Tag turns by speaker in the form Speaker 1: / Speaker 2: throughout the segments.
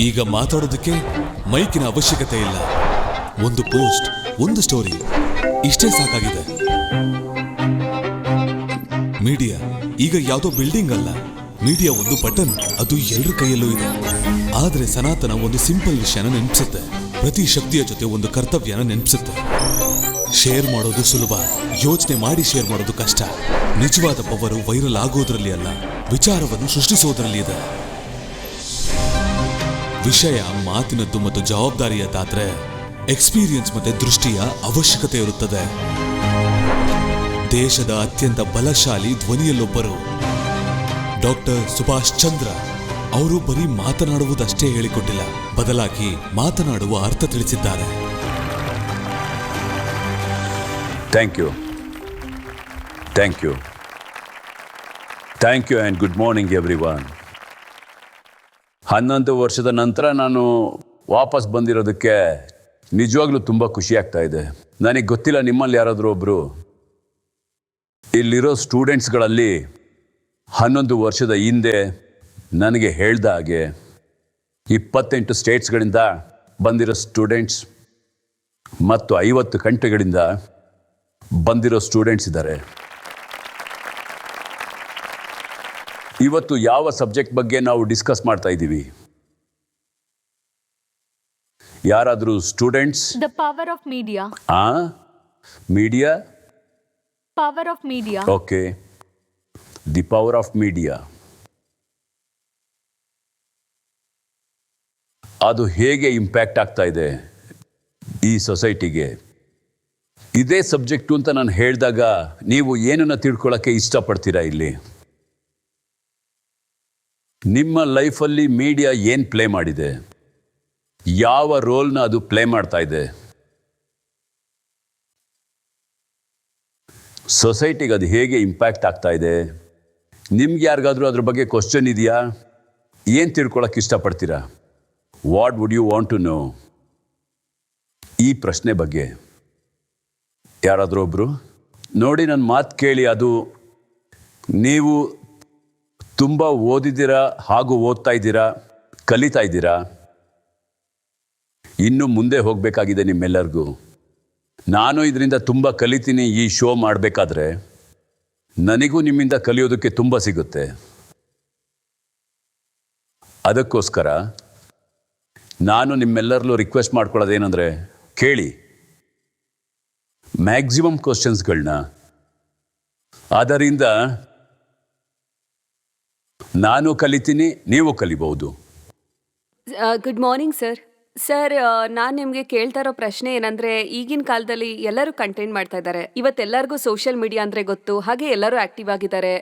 Speaker 1: ಈಗ ಮಾತಾಡೋದಕ್ಕೆ ಮೈಕಿನ ಅವಶ್ಯಕತೆ ಇಲ್ಲ. ಒಂದು ಪೋಸ್ಟ್, ಒಂದು ಸ್ಟೋರಿ, ಇಷ್ಟೇ ಸಾಕಾಗಿದೆ. ಮೀಡಿಯಾ ಈಗ ಯಾವುದೋ ಬಿಲ್ಡಿಂಗ್ ಅಲ್ಲ, ಮೀಡಿಯಾ ಒಂದು ಬಟನ್, ಅದು ಎಲ್ಲರ ಕೈಯಲ್ಲೂ ಇದೆ. ಆದ್ರೆ ಸನಾತನ ಒಂದು ಸಿಂಪಲ್ ವಿಷಯನ ನೆನಪಿಸುತ್ತೆ, ಪ್ರತಿ ಶಕ್ತಿಯ ಜೊತೆ ಒಂದು ಕರ್ತವ್ಯನ ನೆನಪಿಸುತ್ತೆ. ಶೇರ್ ಮಾಡೋದು ಸುಲಭ, ಯೋಚನೆ ಮಾಡಿ ಶೇರ್ ಮಾಡೋದು ಕಷ್ಟ. ನಿಜವಾದ ಪವರು ವೈರಲ್ ಆಗೋದ್ರಲ್ಲಿ ಅಲ್ಲ, ವಿಚಾರವನ್ನು ಸೃಷ್ಟಿಸೋದ್ರಲ್ಲಿ ಇದೆ. ವಿಷಯ ಮಾತಿನದ್ದು ಮತ್ತು ಜವಾಬ್ದಾರಿಯದ್ದಾದ್ರೆ ಎಕ್ಸ್ಪೀರಿಯನ್ಸ್ ಮತ್ತೆ ದೃಷ್ಟಿಯ ಅವಶ್ಯಕತೆ ಇರುತ್ತದೆ. ದೇಶದ ಅತ್ಯಂತ ಬಲಶಾಲಿ ಧ್ವನಿಯಲ್ಲೊಬ್ಬರು ಡಾಕ್ಟರ್ ಸುಭಾಷ್ ಚಂದ್ರ ಅವರು ಬರೀ ಮಾತನಾಡುವುದಷ್ಟೇ ಹೇಳಿಕೊಟ್ಟಿಲ್ಲ, ಬದಲಾಗಿ ಮಾತನಾಡುವ ಅರ್ಥ ತಿಳಿಸಿದ್ದಾರೆ.
Speaker 2: Thank you and good morning everyone. 11 ವರ್ಷದ ನಂತರ ನಾನು ವಾಪಸ್ ಬಂದಿರೋದಕ್ಕೆ ನಿಜವಾಗ್ಲೂ ತುಂಬ ಖುಷಿ ಆಗ್ತಾ ಇದೆ. ನನಗೆ ಗೊತ್ತಿಲ್ಲ ನಿಮ್ಮಲ್ಲಿ ಯಾರಾದರೂ ಒಬ್ಬರು ಇಲ್ಲಿರೋ ಸ್ಟೂಡೆಂಟ್ಸ್ಗಳಲ್ಲಿ 11 ವರ್ಷದ ಹಿಂದೆ ನನಗೆ ಹೇಳ್ದ ಹಾಗೆ 28 ಸ್ಟೇಟ್ಸ್ಗಳಿಂದ ಬಂದಿರೋ ಸ್ಟೂಡೆಂಟ್ಸ್ ಮತ್ತು 50 ಕಂಟ್ರಿಗಳಿಂದ ಬಂದಿರೋ ಸ್ಟೂಡೆಂಟ್ಸ್ ಇದ್ದಾರೆ. ಇವತ್ತು ಯಾವ ಸಬ್ಜೆಕ್ಟ್ ಬಗ್ಗೆ ನಾವು ಡಿಸ್ಕಸ್ ಮಾಡ್ತಾ ಇದ್ದೀವಿ? ಯಾರಾದರೂ students?
Speaker 3: The power of media.
Speaker 2: Media?
Speaker 3: Power of media.
Speaker 2: Okay, the power of media. ಅದು ಹೇಗೆ ಇಂಪ್ಯಾಕ್ಟ್ ಆಗ್ತಾ ಇದೆ ಈ ಸೊಸೈಟಿಗೆ? ಇದೇ ಸಬ್ಜೆಕ್ಟು ಅಂತ ನಾನು ಹೇಳಿದಾಗ ನೀವು ಏನನ್ನ ತಿಳ್ಕೊಳ್ಳೋಕ್ಕೆ ಇಷ್ಟಪಡ್ತೀರಾ? ಇಲ್ಲಿ ನಿಮ್ಮ ಲೈಫಲ್ಲಿ ಮೀಡಿಯಾ ಏನು ಪ್ಲೇ ಮಾಡಿದೆ, ಯಾವ ರೋಲ್ನ ಅದು ಪ್ಲೇ ಮಾಡ್ತಾ ಇದೆ, ಸೊಸೈಟಿಗೆ ಅದು ಹೇಗೆ ಇಂಪ್ಯಾಕ್ಟ್ ಆಗ್ತಾ ಇದೆ? ನಿಮ್ಗೆ ಯಾರಿಗಾದ್ರೂ ಅದ್ರ ಬಗ್ಗೆ ಕ್ವಶನ್ ಇದೆಯಾ? ಏನು ತಿಳ್ಕೊಳ್ಳೋಕೆ ಇಷ್ಟಪಡ್ತೀರಾ? What would you want to know? ಈ ಪ್ರಶ್ನೆ ಬಗ್ಗೆ ಯಾರಾದರೂ ಒಬ್ಬರು ನೋಡಿ ನನ್ನ ಮಾತು ಕೇಳಿ. ಅದು ನೀವು ತುಂಬ ಓದಿದ್ದೀರಾ, ಹಾಗೂ ಓದ್ತಾ ಇದ್ದೀರಾ, ಕಲಿತಾ ಇದ್ದೀರಾ, ಇನ್ನು ಮುಂದೆ ಹೋಗಬೇಕಾಗಿದೆ ನಿಮ್ಮೆಲ್ಲರಿಗೂ. ನಾನು ಇದರಿಂದ ತುಂಬ ಕಲಿತೀನಿ. ಈ ಶೋ ಮಾಡಬೇಕಾದ್ರೆ ನನಗೂ ನಿಮ್ಮಿಂದ ಕಲಿಯೋದಕ್ಕೆ ತುಂಬ ಸಿಗುತ್ತೆ. ಅದಕ್ಕೋಸ್ಕರ ನಾನು ನಿಮ್ಮೆಲ್ಲರಲ್ಲೂ ರಿಕ್ವೆಸ್ಟ್ ಮಾಡ್ಕೊಳ್ಳೋದೇನೆಂದರೆ, ಕೇಳಿ ಮ್ಯಾಕ್ಸಿಮಮ್ ಕ್ವಶನ್ಸ್ಗಳನ್ನ. ಅದರಿಂದ ನಾನು ಕಲಿತೀನಿ, ನೀವು ಕಲಿಬಹುದು.
Speaker 4: Good morning sir. ನಾನು ನಿಮಗೆ ಕೇಳ್ತಾ ಇರೋ ಪ್ರಶ್ನೆ ಏನಂದ್ರೆ, ಈಗಿನ ಕಾಲದಲ್ಲಿ ಎಲ್ಲರೂ ಕಂಟೆಂಟ್ ಮಾಡ್ತಾ ಇದ್ದಾರೆ. ಇವತ್ತೆಲ್ಲರಿಗೂ ಸೋಷಿಯಲ್ ಮೀಡಿಯಾ ಅಂದ್ರೆ ಗೊತ್ತು, ಹಾಗೆ ಎಲ್ಲರೂ ಆಕ್ಟಿವ್ ಆಗಿದ್ದಾರೆ.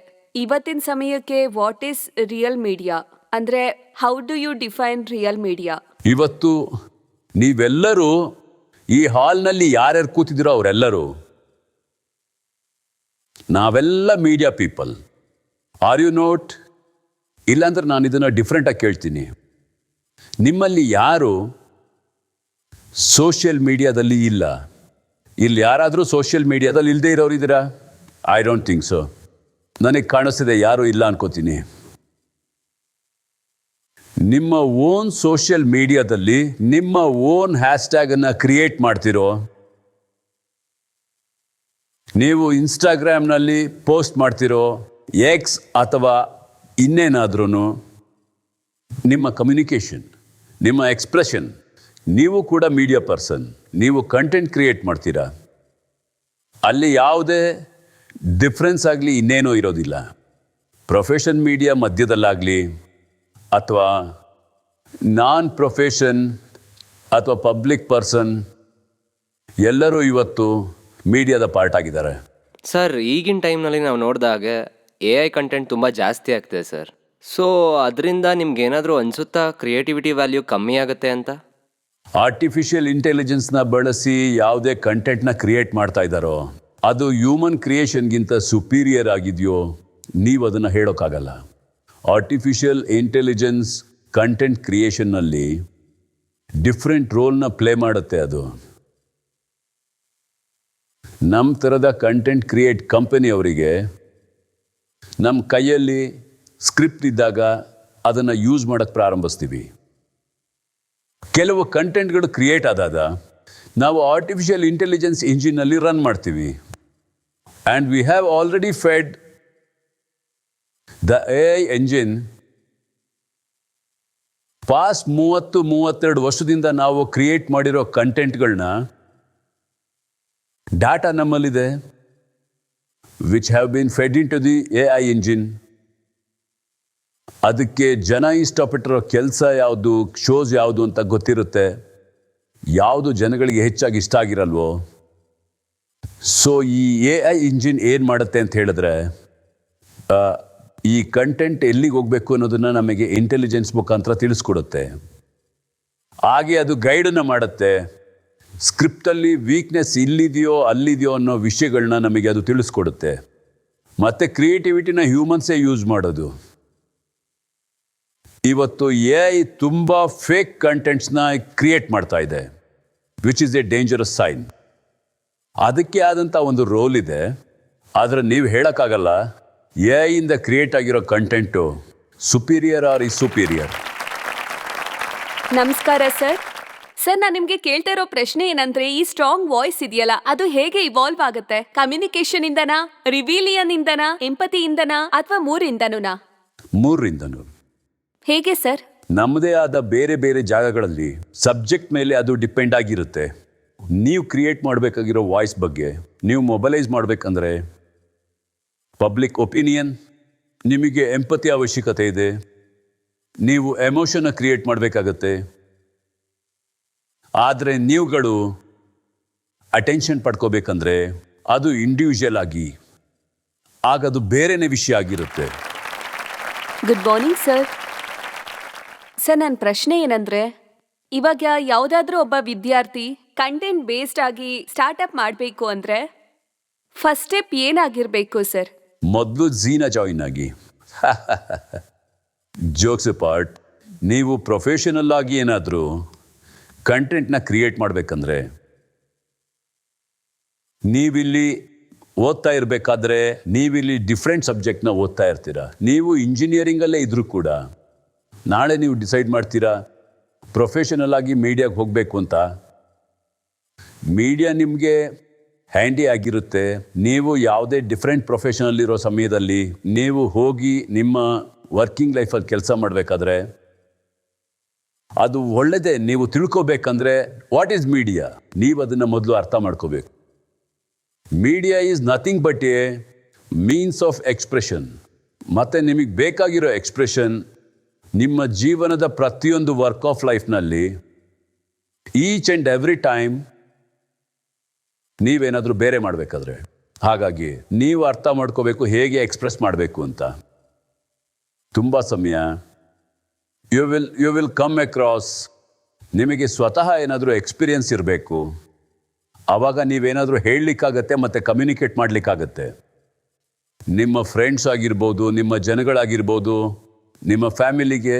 Speaker 4: ಇವತ್ತಿನ ಸಮಯಕ್ಕೆ ವಾಟ್ ಈಸ್ ರಿಯಲ್ ಮೀಡಿಯಾ ಅಂದ್ರೆ, how do you define real media?
Speaker 2: ಇವತ್ತು ನೀವೆಲ್ಲರೂ ಈ ಹಾಲ್ನಲ್ಲಿ ಯಾರ್ಯಾರು ಕೂತಿದ್ದೀರೋ ಅವರೆಲ್ಲರೂ ನಾವೆಲ್ಲ media people. Are you not? ಇಲ್ಲಾಂದ್ರೆ ನಾನು ಇದನ್ನು ಡಿಫ್ರೆಂಟಾಗಿ ಕೇಳ್ತೀನಿ. ನಿಮ್ಮಲ್ಲಿ ಯಾರು ಸೋಷಿಯಲ್ ಮೀಡಿಯಾದಲ್ಲಿ ಇಲ್ಲ? ಇಲ್ಲಿ ಯಾರಾದರೂ ಸೋಷಿಯಲ್ ಮೀಡಿಯಾದಲ್ಲಿ ಇಲ್ಲದೆ ಇರೋರು ಇದ್ದೀರಾ? I don't think so. ನನಗೆ ಕಾಣಿಸ್ತಿದೆ ಯಾರೂ ಇಲ್ಲ ಅನ್ಕೋತೀನಿ. ನಿಮ್ಮ ಓನ್ ಸೋಷಿಯಲ್ ಮೀಡಿಯಾದಲ್ಲಿ ನಿಮ್ಮ ಓನ್ ಹ್ಯಾಶ್ಟ್ಯಾಗನ್ನು ಕ್ರಿಯೇಟ್ ಮಾಡ್ತಿರೋ, ನೀವು ಇನ್ಸ್ಟಾಗ್ರಾಮ್ನಲ್ಲಿ ಪೋಸ್ಟ್ ಮಾಡ್ತಿರೋ, ಎಕ್ಸ್ ಅಥವಾ ಇನ್ನೇನಾದ್ರೂ ನಿಮ್ಮ ಕಮ್ಯುನಿಕೇಷನ್, ನಿಮ್ಮ ಎಕ್ಸ್ಪ್ರೆಷನ್, ನೀವು ಕೂಡ ಮೀಡಿಯಾ ಪರ್ಸನ್. ನೀವು ಕಂಟೆಂಟ್ ಕ್ರಿಯೇಟ್ ಮಾಡ್ತೀರಾ. ಅಲ್ಲಿ ಯಾವುದೇ ಡಿಫ್ರೆನ್ಸ್ ಆಗಲಿ ಇನ್ನೇನೂ ಇರೋದಿಲ್ಲ. ಪ್ರೊಫೆಷನ್ ಮೀಡಿಯಾ ಮಧ್ಯದಲ್ಲಾಗಲಿ ಅಥವಾ ನಾನ್ ಪ್ರೊಫೆಷನ್ ಅಥವಾ ಪಬ್ಲಿಕ್ ಪರ್ಸನ್, ಎಲ್ಲರೂ ಇವತ್ತು ಮೀಡಿಯಾದ ಪಾರ್ಟ್ ಆಗಿದ್ದಾರೆ.
Speaker 5: ಸರ್, ಈಗಿನ ಟೈಮ್ನಲ್ಲಿ ನಾವು ನೋಡಿದಾಗ AI ಕಂಟೆಂಟ್ ತುಂಬ ಜಾಸ್ತಿ ಆಗ್ತಿದೆ ಸರ್. ಸೊ ಅದರಿಂದ ನಿಮ್ಗೇನಾದರೂ ಅನಿಸುತ್ತಾ ಕ್ರಿಯೇಟಿವಿಟಿ ವ್ಯಾಲ್ಯೂ ಕಮ್ಮಿ ಆಗುತ್ತೆ ಅಂತ?
Speaker 2: ಆರ್ಟಿಫಿಷಿಯಲ್ ಇಂಟೆಲಿಜೆನ್ಸ್ನ ಬಳಸಿ ಯಾವುದೇ ಕಂಟೆಂಟ್ನ ಕ್ರಿಯೇಟ್ ಮಾಡ್ತಾ ಇದ್ದಾರೋ ಅದು ಹ್ಯೂಮನ್ ಕ್ರಿಯೇಷನ್ಗಿಂತ ಸುಪೀರಿಯರ್ ಆಗಿದೆಯೋ ನೀವು ಅದನ್ನು ಹೇಳೋಕ್ಕಾಗಲ್ಲ. ಆರ್ಟಿಫಿಷಿಯಲ್ ಇಂಟೆಲಿಜೆನ್ಸ್ ಕಂಟೆಂಟ್ ಕ್ರಿಯೇಷನ್ನಲ್ಲಿ ಡಿಫ್ರೆಂಟ್ ರೋಲ್ನ ಪ್ಲೇ ಮಾಡುತ್ತೆ. ಅದು ನಮ್ಮ ಥರದ ಕಂಟೆಂಟ್ ಕ್ರಿಯೇಟ್ ಕಂಪನಿಯವರಿಗೆ ನಮ್ಮ ಕೈಯಲ್ಲಿ ಸ್ಕ್ರಿಪ್ಟ್ ಇದ್ದಾಗ ಅದನ್ನು ಯೂಸ್ ಮಾಡೋಕ್ಕೆ ಪ್ರಾರಂಭಿಸ್ತೀವಿ. ಕೆಲವು ಕಂಟೆಂಟ್ಗಳು ಕ್ರಿಯೇಟ್ ಆದಾಗ ನಾವು ಆರ್ಟಿಫಿಷಿಯಲ್ ಇಂಟೆಲಿಜೆನ್ಸ್ ಇಂಜಿನಲ್ಲಿ ರನ್ ಮಾಡ್ತೀವಿ. And we have already fed the AI engine. Past 30-32 ವರ್ಷದಿಂದ ನಾವು ಕ್ರಿಯೇಟ್ ಮಾಡಿರೋ ಕಂಟೆಂಟ್ಗಳನ್ನ ಡಾಟಾ ನಮ್ಮಲ್ಲಿದೆ, which have been fed in to the AI engine. ಅದಕ್ಕೆ ಜನ ಇಷ್ಟಪಟ್ಟಿರೋ ಕೆಲಸ ಯಾವುದು, ಶೋಸ್ ಯಾವುದು ಅಂತ ಗೊತ್ತಿರುತ್ತೆ. ಯಾವುದು ಜನಗಳಿಗೆ ಹೆಚ್ಚಾಗಿ ಇಷ್ಟ ಆಗಿರಲ್ವೋ. ಸೊ ಈ AI ಇಂಜಿನ್ ಏನು ಮಾಡುತ್ತೆ ಅಂತ ಹೇಳಿದ್ರೆ, ಈ ಕಂಟೆಂಟ್ ಎಲ್ಲಿಗೆ ಹೋಗಬೇಕು ಅನ್ನೋದನ್ನು ನಮಗೆ ಇಂಟೆಲಿಜೆನ್ಸ್ ಮುಖಾಂತರ ತಿಳಿಸ್ಕೊಡುತ್ತೆ. ಹಾಗೆ ಅದು ಗೈಡನ್ನು ಮಾಡುತ್ತೆ. ಸ್ಕ್ರಿಪ್ಟಲ್ಲಿ ವೀಕ್ನೆಸ್ ಇಲ್ಲಿದೆಯೋ ಅಲ್ಲಿದೆಯೋ ಅನ್ನೋ ವಿಷಯಗಳನ್ನ ನಮಗೆ ಅದು ತಿಳಿಸ್ಕೊಡುತ್ತೆ. ಮತ್ತು ಕ್ರಿಯೇಟಿವಿಟಿನ ಹ್ಯೂಮನ್ಸೇ ಯೂಸ್ ಮಾಡೋದು. ಇವತ್ತು AI ತುಂಬ ಫೇಕ್ ಕಂಟೆಂಟ್ಸ್ನ ಕ್ರಿಯೇಟ್ ಮಾಡ್ತಾ ಇದೆ, which is a dangerous sign. ಅದಕ್ಕೆ ಆದಂಥ ಒಂದು ರೋಲ್ ಇದೆ. ಆದರೆ ನೀವು ಹೇಳೋಕ್ಕಾಗಲ್ಲ AI ಇಂದ ಕ್ರಿಯೇಟ್ ಆಗಿರೋ content superior or is superior.
Speaker 4: ನಮಸ್ಕಾರ ಸರ್. ಸರ್, ನಾನು ನಿಮ್ಗೆ ಕೇಳ್ತಾ ಇರೋ ಪ್ರಶ್ನೆ ಏನಂದ್ರೆ, ಈ ಸ್ಟ್ರಾಂಗ್ ವಾಯ್ಸ್ ಇದೆಯಲ್ಲ, ಅದು ಹೇಗೆ ಇವಾಲ್ವ್ ಆಗುತ್ತೆ? ಕಮ್ಯುನಿಕೇಶನ್ ಇಂದನಾ, ರಿವಿಲಿಯನ್ ಇಂದನಾ, ಎಂಪತಿ ಇಂದನಾ, ಅಥವಾ ಮೂರಿಂದನೂನಾ?
Speaker 2: ಮೂರರಿಂದನೂ.
Speaker 4: ಹೇಗೆ ಸರ್?
Speaker 2: ನಮ್ಮದೇ ಆದ ಬೇರೆ ಬೇರೆ ಜಾಗಗಳಲ್ಲಿ ಸಬ್ಜೆಕ್ಟ್ ಮೇಲೆ ಅದು ಡಿಪೆಂಡ್ ಆಗಿರುತ್ತೆ. ನೀವು ಕ್ರಿಯೇಟ್ ಮಾಡಬೇಕಾಗಿರೋ ವಾಯ್ಸ್ ಬಗ್ಗೆ ನೀವು ಮೊಬಲೈಸ್ ಮಾಡಬೇಕಂದ್ರೆ ಪಬ್ಲಿಕ್ ಒಪಿನಿಯನ್, ನಿಮಗೆ ಎಂಪತಿ ಅವಶ್ಯಕತೆ ಇದೆ, ನೀವು ಎಮೋಷನ್ನ ಕ್ರಿಯೇಟ್ ಮಾಡಬೇಕಾಗತ್ತೆ. ಆದರೆ ನೀವುಗಳು ಅಟೆನ್ಷನ್ ಪಡ್ಕೋಬೇಕಂದ್ರೆ ಅದು ಇಂಡಿವಿಜುವಲ್ ಆಗಿ, ಆಗದು ಬೇರೆನೇ ವಿಷಯ ಆಗಿರುತ್ತೆ.
Speaker 4: Good morning sir. ಸರ್, ನನ್ನ ಪ್ರಶ್ನೆ ಏನಂದ್ರೆ, ಇವಾಗ ಯಾವುದಾದ್ರೂ ಒಬ್ಬ ವಿದ್ಯಾರ್ಥಿ ಕಂಟೆಂಟ್ ಬೇಸ್ಡ್ ಆಗಿ ಸ್ಟಾರ್ಟ್ಅಪ್ ಮಾಡಬೇಕು ಅಂದ್ರೆ ಫಸ್ಟ್ ಸ್ಟೆಪ್ ಏನಾಗಿರ್ಬೇಕು ಸರ್?
Speaker 2: ಮೊದಲು ಝೀನ ಜಾಯಿನ್ ಆಗಿ. ಜೋಕ್ಸ್ ಪಾರ್ಟ್, ನೀವು ಪ್ರೊಫೆಷನಲ್ ಆಗಿ ಏನಾದರೂ ಕಂಟೆಂಟ್ನ ಕ್ರಿಯೇಟ್ ಮಾಡಬೇಕಂದ್ರೆ ನೀವಿಲ್ಲಿ ಓದ್ತಾ ಇರಬೇಕಾದ್ರೆ ನೀವಿಲ್ಲಿ ಡಿಫ್ರೆಂಟ್ ಸಬ್ಜೆಕ್ಟ್ನ ಓದ್ತಾ ಇರ್ತೀರ. ನೀವು ಇಂಜಿನಿಯರಿಂಗಲ್ಲೇ ಇದ್ರೂ ಕೂಡ ನಾಳೆ ನೀವು ಡಿಸೈಡ್ ಮಾಡ್ತೀರಾ ಪ್ರೊಫೆಷನಲ್ ಆಗಿ ಮೀಡಿಯಾಗೆ ಹೋಗಬೇಕು ಅಂತ. ಮೀಡಿಯಾ ನಿಮಗೆ ಹ್ಯಾಂಡಿ ಆಗಿರುತ್ತೆ. ನೀವು ಯಾವುದೇ ಡಿಫ್ರೆಂಟ್ ಪ್ರೊಫೆಷನಲ್ಲಿರೋ ಸಮಯದಲ್ಲಿ ನೀವು ಹೋಗಿ ನಿಮ್ಮ ವರ್ಕಿಂಗ್ ಲೈಫಲ್ಲಿ ಕೆಲಸ ಮಾಡಬೇಕಾದ್ರೆ ಅದು ಒಳ್ಳೆಯದೇ. ನೀವು ತಿಳ್ಕೋಬೇಕಂದ್ರೆ ವಾಟ್ ಈಸ್ ಮೀಡಿಯಾ, ನೀವು ಅದನ್ನು ಮೊದಲು ಅರ್ಥ ಮಾಡ್ಕೋಬೇಕು. Media is nothing but a means of expression. ಮತ್ತು ನಿಮಗೆ ಬೇಕಾಗಿರೋ ಎಕ್ಸ್ಪ್ರೆಷನ್ ನಿಮ್ಮ ಜೀವನದ ಪ್ರತಿಯೊಂದು ವರ್ಕ್ ಆಫ್ ಲೈಫ್ನಲ್ಲಿ ಈಚ್ ಆ್ಯಂಡ್ ಎವ್ರಿ ಟೈಮ್ ನೀವೇನಾದರೂ ಬೇರೆ ಮಾಡಬೇಕಾದ್ರೆ. ಹಾಗಾಗಿ ನೀವು ಅರ್ಥ ಮಾಡ್ಕೋಬೇಕು ಹೇಗೆ ಎಕ್ಸ್ಪ್ರೆಸ್ ಮಾಡಬೇಕು ಅಂತ. ತುಂಬ ಸಮಯ ಯು ವಿಲ್ ಕಮ್ ಅಕ್ರಾಸ್, ನಿಮಗೆ ಸ್ವತಃ ಏನಾದರೂ ಎಕ್ಸ್ಪೀರಿಯನ್ಸ್ ಇರಬೇಕು. ಆವಾಗ ನೀವೇನಾದರೂ ಹೇಳಲಿಕ್ಕಾಗತ್ತೆ ಮತ್ತು ಕಮ್ಯುನಿಕೇಟ್ ಮಾಡಲಿಕ್ಕಾಗತ್ತೆ. ನಿಮ್ಮ ಫ್ರೆಂಡ್ಸ್ ಆಗಿರ್ಬೋದು, ನಿಮ್ಮ ಜನಗಳಾಗಿರ್ಬೋದು, ನಿಮ್ಮ ಫ್ಯಾಮಿಲಿಗೆ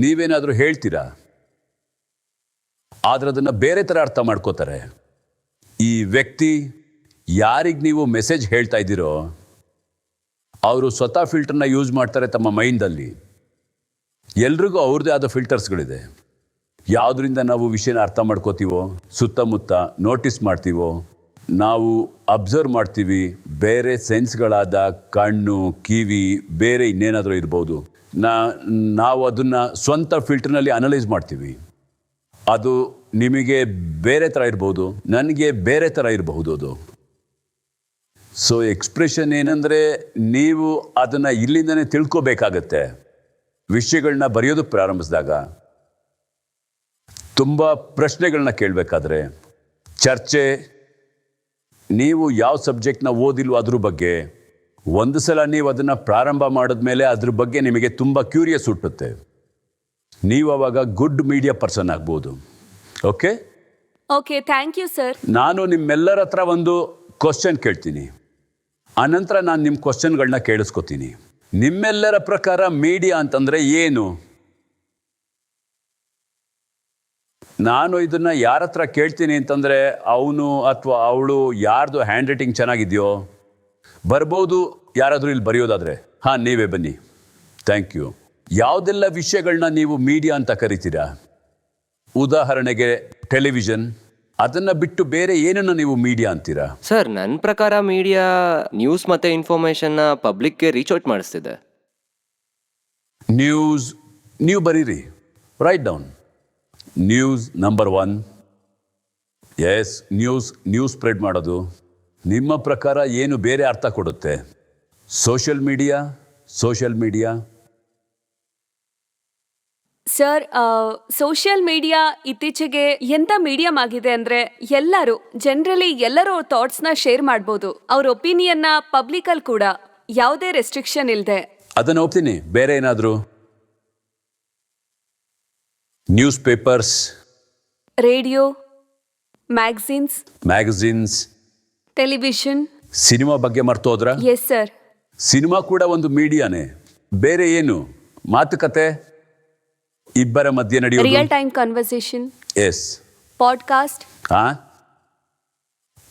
Speaker 2: ನೀವೇನಾದರೂ ಹೇಳ್ತೀರಾ, ಆದರೆ ಅದನ್ನು ಬೇರೆ ಥರ ಅರ್ಥ ಮಾಡ್ಕೋತಾರೆ. ಈ ವ್ಯಕ್ತಿ ಯಾರಿಗೆ ನೀವು ಮೆಸೇಜ್ ಹೇಳ್ತಾ ಇದ್ದೀರೋ ಅವರು ಸ್ವತಃ ಫಿಲ್ಟರ್ನ ಯೂಸ್ ಮಾಡ್ತಾರೆ ತಮ್ಮ ಮೈಂಡಲ್ಲಿ. ಎಲ್ರಿಗೂ ಅವ್ರದ್ದೇ ಆದ ಫಿಲ್ಟರ್ಸ್ಗಳಿದೆ. ಯಾವುದರಿಂದ ನಾವು ವಿಷಯನ ಅರ್ಥ ಮಾಡ್ಕೋತೀವೋ, ಸುತ್ತಮುತ್ತ ನೋಟಿಸ್ ಮಾಡ್ತೀವೋ, ನಾವು ಅಬ್ಸರ್ವ್ ಮಾಡ್ತೀವಿ. ಬೇರೆ ಸೆನ್ಸ್ಗಳಾದ ಕಣ್ಣು, ಕಿವಿ, ಬೇರೆ ಇನ್ನೇನಾದರೂ ಇರ್ಬೋದು. ನಾವು ಅದನ್ನು ಸ್ವಂತ ಫಿಲ್ಟರ್ನಲ್ಲಿ ಅನಲೈಸ್ ಮಾಡ್ತೀವಿ. ಅದು ನಿಮಗೆ ಬೇರೆ ಥರ ಇರ್ಬೋದು, ನನಗೆ ಬೇರೆ ಥರ ಇರಬಹುದು ಅದು. ಸೊ ಎಕ್ಸ್ಪ್ರೆಷನ್ ಏನಂದರೆ ನೀವು ಅದನ್ನು ಇಲ್ಲಿಂದನೇ ತಿಳ್ಕೋಬೇಕಾಗತ್ತೆ. ವಿಷಯಗಳನ್ನ ಬರೆಯೋದಕ್ಕೆ ಪ್ರಾರಂಭಿಸಿದಾಗ, ತುಂಬ ಪ್ರಶ್ನೆಗಳನ್ನ ಕೇಳಬೇಕಾದ್ರೆ, ಚರ್ಚೆ, ನೀವು ಯಾವ ಸಬ್ಜೆಕ್ಟ್ನ ಓದಿಲ್ವೋ ಅದ್ರ ಬಗ್ಗೆ ಒಂದು ಸಲ ನೀವು ಅದನ್ನು ಪ್ರಾರಂಭ ಮಾಡಿದ್ಮೇಲೆ ಅದ್ರ ಬಗ್ಗೆ ನಿಮಗೆ ತುಂಬ ಕ್ಯೂರಿಯಸ್ ಹುಟ್ಟುತ್ತೆ. ನೀವು ಅವಾಗ ಗುಡ್ ಮೀಡಿಯಾ ಪರ್ಸನ್ ಆಗ್ಬೋದು. Okay
Speaker 4: okay, thank you sir.
Speaker 2: ನಾನು ನಿಮ್ಮೆಲ್ಲರ ಹತ್ರ ಒಂದು ಕ್ವಶನ್ ಕೇಳ್ತೀನಿ, ಆನಂತರ ನಾನು ನಿಮ್ಮ ಕ್ವಶನ್ಗಳನ್ನ ಕೇಳಿಸ್ಕೊತೀನಿ. ನಿಮ್ಮೆಲ್ಲರ ಪ್ರಕಾರ ಮೀಡಿಯಾ ಅಂತಂದರೆ ಏನು? ನಾನು ಇದನ್ನು ಯಾರ ಹತ್ರ ಕೇಳ್ತೀನಿ ಅಂತಂದರೆ ಅವನು ಅಥವಾ ಅವಳು ಯಾರ್ದು ಹ್ಯಾಂಡ್ ರೈಟಿಂಗ್ ಚೆನ್ನಾಗಿದೆಯೋ ಬರ್ಬೋದು ಯಾರಾದರೂ ಇಲ್ಲಿ ಬರೆಯೋದಾದರೆ. ಹಾಂ, ನೀವೇ ಬನ್ನಿ. Thank you. ಯಾವುದೆಲ್ಲ ವಿಷಯಗಳನ್ನ ನೀವು ಮೀಡಿಯಾ ಅಂತ ಕರಿತೀರಾ? ಉದಾಹರಣೆಗೆ ಟೆಲಿವಿಷನ್, ಅದನ್ನು ಬಿಟ್ಟು ಬೇರೆ ಏನನ್ನು ನೀವು ಮೀಡಿಯಾ ಅಂತೀರಾ?
Speaker 5: ಸರ್, ನನ್ನ ಪ್ರಕಾರ ಮೀಡಿಯಾ ನ್ಯೂಸ್ ಮತ್ತು ಇನ್ಫಾರ್ಮೇಷನ್ನ ಪಬ್ಲಿಕ್ಗೆ ರೀಚ್ ಔಟ್ ಮಾಡಿಸ್ತಿದೆ.
Speaker 2: ನ್ಯೂಸ್, ನೀವು ಬರೀರಿ, write down. News number 1. Yes, news spread ಮಾಡೋದು. ನಿಮ್ಮ ಪ್ರಕಾರ ಏನು ಬೇರೆ ಅರ್ಥ ಕೊಡುತ್ತೆ? Social media.
Speaker 4: Sir, social media ಇತ್ತೀಚೆಗೆ ಎಂಥ ಮೀಡಿಯಂ ಆಗಿದೆ ಅಂದರೆ ಎಲ್ಲರೂ ಥಾಟ್ಸ್ನ ಶೇರ್ ಮಾಡ್ಬೋದು, ಅವ್ರ ಒಪಿನಿಯನ್ನ ಪಬ್ಲಿಕಲ್ಲಿ ಕೂಡ ಯಾವುದೇ ರೆಸ್ಟ್ರಿಕ್ಷನ್ ಇಲ್ಲದೆ.
Speaker 2: ಅದನ್ನು ಒಪ್ತೀನಿ. ಬೇರೆ ಏನಾದರೂ? News papers,
Speaker 4: radio, magazines, television,
Speaker 2: cinema ಬಗ್ಗೆ ಮರ್ತೋದ್ರ?
Speaker 4: Yes sir.
Speaker 2: ಸಿನಿಮಾ ಕೂಡ ಒಂದು ಮೀಡಿಯಾನೇ. ಬೇರೆ ಏನು? ಮಾತುಕತೆ, ಇಬ್ಬರ ಮಧ್ಯೆ ನಡೆಯೋದು.
Speaker 4: Real time conversation.
Speaker 2: Yes.
Speaker 4: Podcast.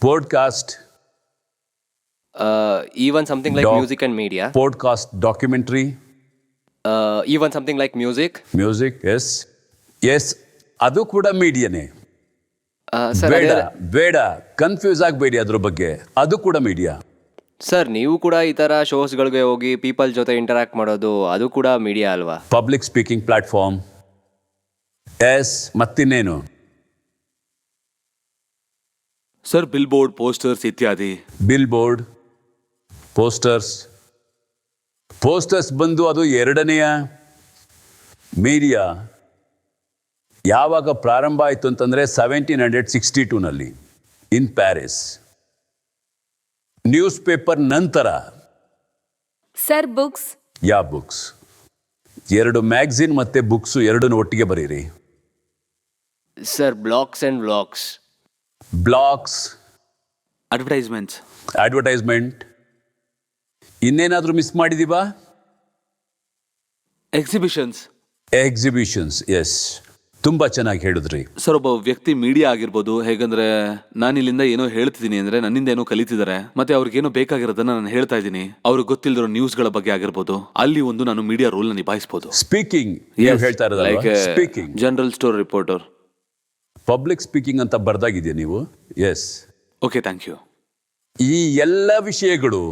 Speaker 2: Podcast.
Speaker 5: Even something like music and media.
Speaker 2: Podcast, documentary.
Speaker 5: Even something like music.
Speaker 2: Yes, ಅದು ಕೂಡ ಮೀಡಿಯಾನೇ.
Speaker 5: ಸರ್,
Speaker 2: ಬೇಡ ಕನ್ಫ್ಯೂಸ್ ಆಗಬೇಡಿ ಅದ್ರ ಬಗ್ಗೆ, ಅದು ಕೂಡ ಮೀಡಿಯಾ.
Speaker 5: ಸರ್, ನೀವು ಕೂಡ ಈ ಥರ ಶೋಸ್ಗಳಿಗೆ ಹೋಗಿ ಪೀಪಲ್ ಜೊತೆ ಇಂಟರಾಕ್ಟ್ ಮಾಡೋದು, ಅದು ಕೂಡ ಮೀಡಿಯಾ ಅಲ್ವಾ?
Speaker 2: Public speaking platform. ಎಸ್, ಮತ್ತಿನ್ನೇನು?
Speaker 6: ಸರ್, ಬಿಲ್ಬೋರ್ಡ್, ಪೋಸ್ಟರ್ಸ್ ಇತ್ಯಾದಿ.
Speaker 2: ಬಿಲ್ಬೋರ್ಡ್, ಪೋಸ್ಟರ್ಸ್ ಬಂದು ಅದು ಎರಡನೆಯ ಮೀಡಿಯಾ. ಯಾವಾಗ ಪ್ರಾರಂಭ ಆಯಿತು ಅಂತಂದರೆ 1762 ಇನ್ ಪ್ಯಾರಿಸ್. ನ್ಯೂಸ್ ಪೇಪರ್ ನಂತರ
Speaker 4: ಸರ್, ಬುಕ್ಸ್.
Speaker 2: ಬುಕ್ಸ್. 2 ಮ್ಯಾಗಝಿನ್ ಮತ್ತು ಬುಕ್ಸು ಎರಡನ್ನು ಒಟ್ಟಿಗೆ ಬರೀರಿ.
Speaker 5: Sir, blogs and
Speaker 2: blogs.
Speaker 6: Advertisement.
Speaker 2: ಇನ್ನೇನಾದರೂ ಮಿಸ್ ಮಾಡಿದೀವಾ? ಎಕ್ಸಿಬಿಷನ್ಸ್. ಎಸ್, ತುಂಬ ಚೆನ್ನಾಗಿ ಹೇಳಿದ್ರಿ.
Speaker 6: ಸರ್, ಒಬ್ಬ ವ್ಯಕ್ತಿ ಮೀಡಿಯಾ ಆಗಿರ್ಬೋದು. ಹೇಗಂದ್ರೆ ನಾನು ಇಲ್ಲಿಂದ ಏನೋ ಹೇಳ್ತಿದ್ದೀನಿ ಅಂದ್ರೆ ನನ್ನಿಂದ ಏನೋ ಕಲಿತಿದ್ದಾರೆ, ಮತ್ತೆ ಅವ್ರಿಗೇನೋ ಬೇಕಾಗಿರೋದನ್ನ ನಾನು ಹೇಳ್ತಾ ಇದ್ದೀನಿ. ಅವ್ರಿಗೆ ಗೊತ್ತಿಲ್ಲದಿರೋ ನ್ಯೂಸ್ಗಳ ಬಗ್ಗೆ ಆಗಿರ್ಬೋದು, ಅಲ್ಲಿ ಒಂದು ನಾನು ಮೀಡಿಯಾ ರೋಲ್ ನ ನಿಭಾಯಿಸಬಹುದು.
Speaker 2: ಸ್ಪೀಕಿಂಗ್ ಹೇಳ್ತಾ ಇರೋದಲ್ಲ, speaking.
Speaker 6: General store reporter.
Speaker 2: Public speaking ಅಂತ ಬರ್ದಾಗಿದೆಯಾ ನೀವು? ಎಸ್.
Speaker 6: Okay, thank you.
Speaker 2: ಈ ಎಲ್ಲ ವಿಷಯಗಳು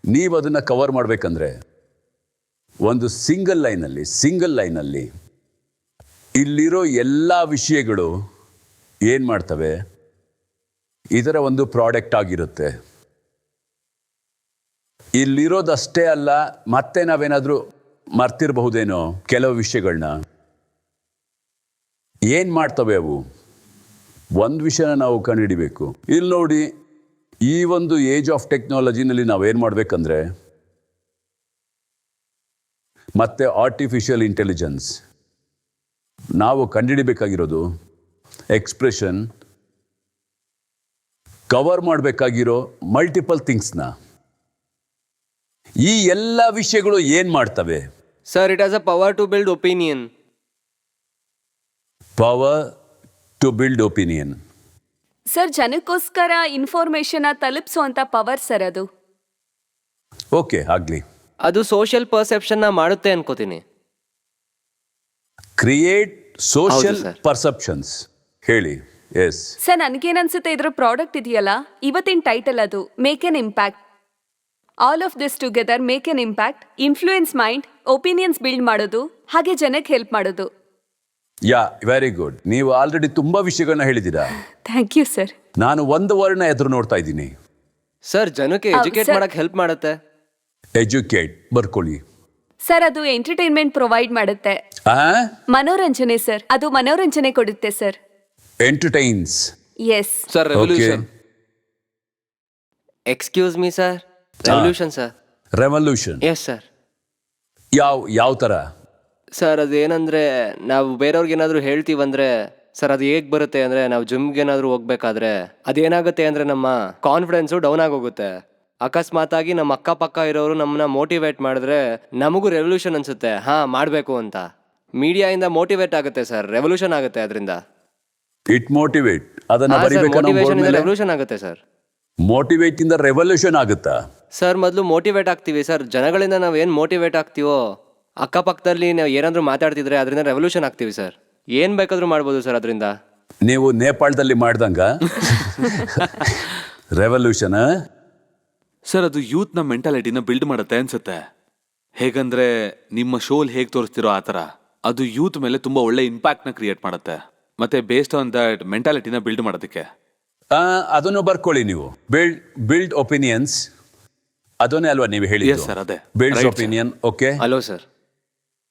Speaker 2: ನೀವು ಅದನ್ನು ಕವರ್ ಮಾಡಬೇಕಂದ್ರೆ ಒಂದು ಸಿಂಗಲ್ ಲೈನಲ್ಲಿ ಇಲ್ಲಿರೋ ಎಲ್ಲ ವಿಷಯಗಳು ಏನು ಮಾಡ್ತವೆ? ಇದರ ಒಂದು ಪ್ರಾಡಕ್ಟ್ ಆಗಿರುತ್ತೆ. ಇಲ್ಲಿರೋದಷ್ಟೇ ಅಲ್ಲ, ಮತ್ತೆ ನಾವೇನಾದರೂ ಮರ್ತಿರಬಹುದೇನೋ ಕೆಲವು ವಿಷಯಗಳನ್ನ. ಏನು ಮಾಡ್ತವೆ ಅವು? ಒಂದು ವಿಷಯನ ನಾವು ಕಂಡುಹಿಡಿಬೇಕು. ಇಲ್ಲಿ ನೋಡಿ, ಈ ಒಂದು ಏಜ್ ಆಫ್ ಟೆಕ್ನಾಲಜಿನಲ್ಲಿ ನಾವೇನು ಮಾಡಬೇಕಂದ್ರೆ, ಮತ್ತು ಆರ್ಟಿಫಿಷಿಯಲ್ ಇಂಟೆಲಿಜೆನ್ಸ್, ನಾವು ಕಂಡುಹಿಡಿಬೇಕಾಗಿರೋದು ಎಕ್ಸ್ಪ್ರೆಷನ್, ಕವರ್ ಮಾಡಬೇಕಾಗಿರೋ ಮಲ್ಟಿಪಲ್ ಥಿಂಗ್ಸ್ನ. ಈ ಎಲ್ಲ ವಿಷಯಗಳು ಏನು ಮಾಡ್ತವೆ?
Speaker 5: Sir, it has a power to build opinion.
Speaker 4: Sir, ಜನಕ್ಕೋಸ್ಕರ ಇನ್ಫಾರ್ಮೇಶನ್ ತಲುಪಿಸುವಂತ ಪವರ್ ಸರ್ ಅದು.
Speaker 2: ಓಕೆ, ಆಗಲಿ.
Speaker 5: ಅದು ಸೋಷಿಯಲ್ ಪರ್ಸೆಪ್ಷನ್ನ ಮಾಡುತ್ತೆ ಅನ್ಕೋತೀನಿ.
Speaker 2: ಕ್ರಿಯೇಟ್ ಸೋಷಿಯಲ್
Speaker 5: ಹೌದು, ಸರ್.
Speaker 2: ಪರ್ಸೆಪ್ಷನ್ಸ್. ಹೇಳಿ. ಎಸ್
Speaker 4: ಸರ್, ನನಗೇನನ್ಸುತ್ತೆ, ಇದ್ರ ಪ್ರಾಡಕ್ಟ್ ಇದೆಯಲ್ಲ, ಇವತ್ತಿನ ಟೈಟಲ್ ಅದು make an impact. All of this together make an impact, influence mind, opinions build ಮಾಡೋದು, ಹಾಗೆ ಜನಕ್ಕೆ ಹೆಲ್ಪ್ ಮಾಡೋದು.
Speaker 2: Very good. ನೀವು ಆಲ್ರೆಡಿ ತುಂಬಾ ವಿಷಯಗಳನ್ನ ಹೇಳಿದ್ದೀರಾ.
Speaker 4: Thank you sir.
Speaker 2: ನಾನು ಒಂದು ವರ್ಣ ಎದುರು ನೋಡ್ತಾ ಇದ್ದೀನಿ.
Speaker 5: ಸರ್, ಜನಕ್ಕೆ ಎಜುಕೇಟ್
Speaker 4: ಸರ್.
Speaker 5: ಮಾಡಕ್ಕೆ ಹೆಲ್ಪ್ ಮಾಡುತ್ತೆ.
Speaker 2: ಎಜುಕೇಟ್, ಬರ್ಕೊಳ್ಳಿ.
Speaker 4: ಸರ್, ಅದು ಎಂಟರ್ಟೈನ್ಮೆಂಟ್ ಪ್ರೊವೈಡ್ ಮಾಡುತ್ತೆ. ಮನೋರಂಜನೆ ಸರ್, ಅದು ಮನೋರಂಜನೆ ಕೊಡುತ್ತೆ sir.
Speaker 2: Entertains.
Speaker 4: Yes
Speaker 6: sir, revolution.
Speaker 5: Excuse me sir, revolution sir.
Speaker 2: Revolution.
Speaker 5: Yes sir.
Speaker 2: ಯಾವ ಥರ?
Speaker 5: ಸರ್, ಅದೇನಂದರೆ ನಾವು ಬೇರೆಯವ್ರಿಗೆ ಏನಾದರೂ ಹೇಳ್ತೀವಂದರೆ ಸರ್, ಅದು ಹೇಗೆ ಬರುತ್ತೆ ಅಂದರೆ, ನಾವು ಜಿಮ್ಗೆ ಏನಾದರೂ ಹೋಗ್ಬೇಕಾದ್ರೆ ಅದೇನಾಗುತ್ತೆ ಅಂದರೆ ನಮ್ಮ ಕಾನ್ಫಿಡೆನ್ಸು ಡೌನ್ ಆಗೋಗುತ್ತೆ. ಅಕಸ್ಮಾತಾಗಿ ನಮ್ಮ ಅಕ್ಕಪಕ್ಕ ಇರೋರು ನಮ್ಮನ್ನ ಮೋಟಿವೇಟ್ ಮಾಡಿದ್ರೆ ನಮಗೂ ರೆವಲ್ಯೂಷನ್ ಅನಿಸುತ್ತೆ, ಹಾಂ ಮಾಡಬೇಕು ಅಂತ. ಮೀಡಿಯಾಯಿಂದ ಮೋಟಿವೇಟ್ ಆಗುತ್ತೆ ಸರ್, ರೆವಲ್ಯೂಷನ್ ಆಗುತ್ತೆ ಅದರಿಂದ.
Speaker 2: It motivate. ಅದನ್ನ
Speaker 5: ಮೋಟಿವೇಶನ್
Speaker 2: ಬರಿಬೇಕು.
Speaker 5: ರೆವಲ್ಯೂಷನ್ ಆಗುತ್ತೆ ಸರ್.
Speaker 2: ಮೋಟಿವೇಟಿಂದ ರೆವಲ್ಯೂಷನ್ ಆಗುತ್ತಾ?
Speaker 5: ಸರ್ ಮೊದಲು ಮೋಟಿವೇಟ್ ಆಗ್ತೀವಿ ಸರ್. ಜನಗಳಿಂದ ನಾವು ಏನು ಮೋಟಿವೇಟ್ ಆಗ್ತೀವೋ ಅಕ್ಕಪಕ್ಕದಲ್ಲಿ ನಾವು ಏನಾದರೂ ಮಾತಾಡ್ತಿದ್ರೆ ಅದರಿಂದ ರೆವಲ್ಯೂಷನ್ ಆಗ್ತೀವಿ ಸರ್. ಏನು ಬೇಕಾದರೂ ಮಾಡ್ಬೋದು ಸರ್ ಅದರಿಂದ.
Speaker 2: ನೀವು ನೇಪಾಳದಲ್ಲಿ ಮಾಡ್ದಂಗ ರೆವಲ್ಯೂಷನ್?
Speaker 6: ಸರ್ ಅದು ಯೂತ್ನ ಮೆಂಟಾಲಿಟಿನ ಬಿಲ್ಡ್ ಮಾಡುತ್ತೆ ಅನ್ಸುತ್ತೆ. ಹೇಗಂದ್ರೆ ನಿಮ್ಮ ಶೋಲ್ ಹೇಗೆ ತೋರಿಸ್ತಿರೋ ಆ ಥರ ಅದು ಯೂತ್ ಮೇಲೆ ತುಂಬಾ ಒಳ್ಳೆ ಇಂಪ್ಯಾಕ್ಟ್ನ ಕ್ರಿಯೇಟ್ ಮಾಡುತ್ತೆ. ಮತ್ತೆ ಬೇಸ್ಡ್ ಆನ್ ದಟ್ ಮೆಂಟಾಲಿಟಿನ ಬಿಲ್ಡ್ ಮಾಡೋದಕ್ಕೆ.
Speaker 2: ಅದನ್ನು ಬರ್ಕೊಳ್ಳಿ ನೀವು. ಬಿಲ್ಡ್ ಒಪಿನಿಯನ್ಸ್ ಅದನ್ನೇ ಅಲ್ವಾ ನೀವು ಹೇಳಿ?
Speaker 6: Yes, sir, ಅದೇ.
Speaker 2: Builds
Speaker 6: Right, sir.
Speaker 2: Opinion. Okay,
Speaker 5: hello sir.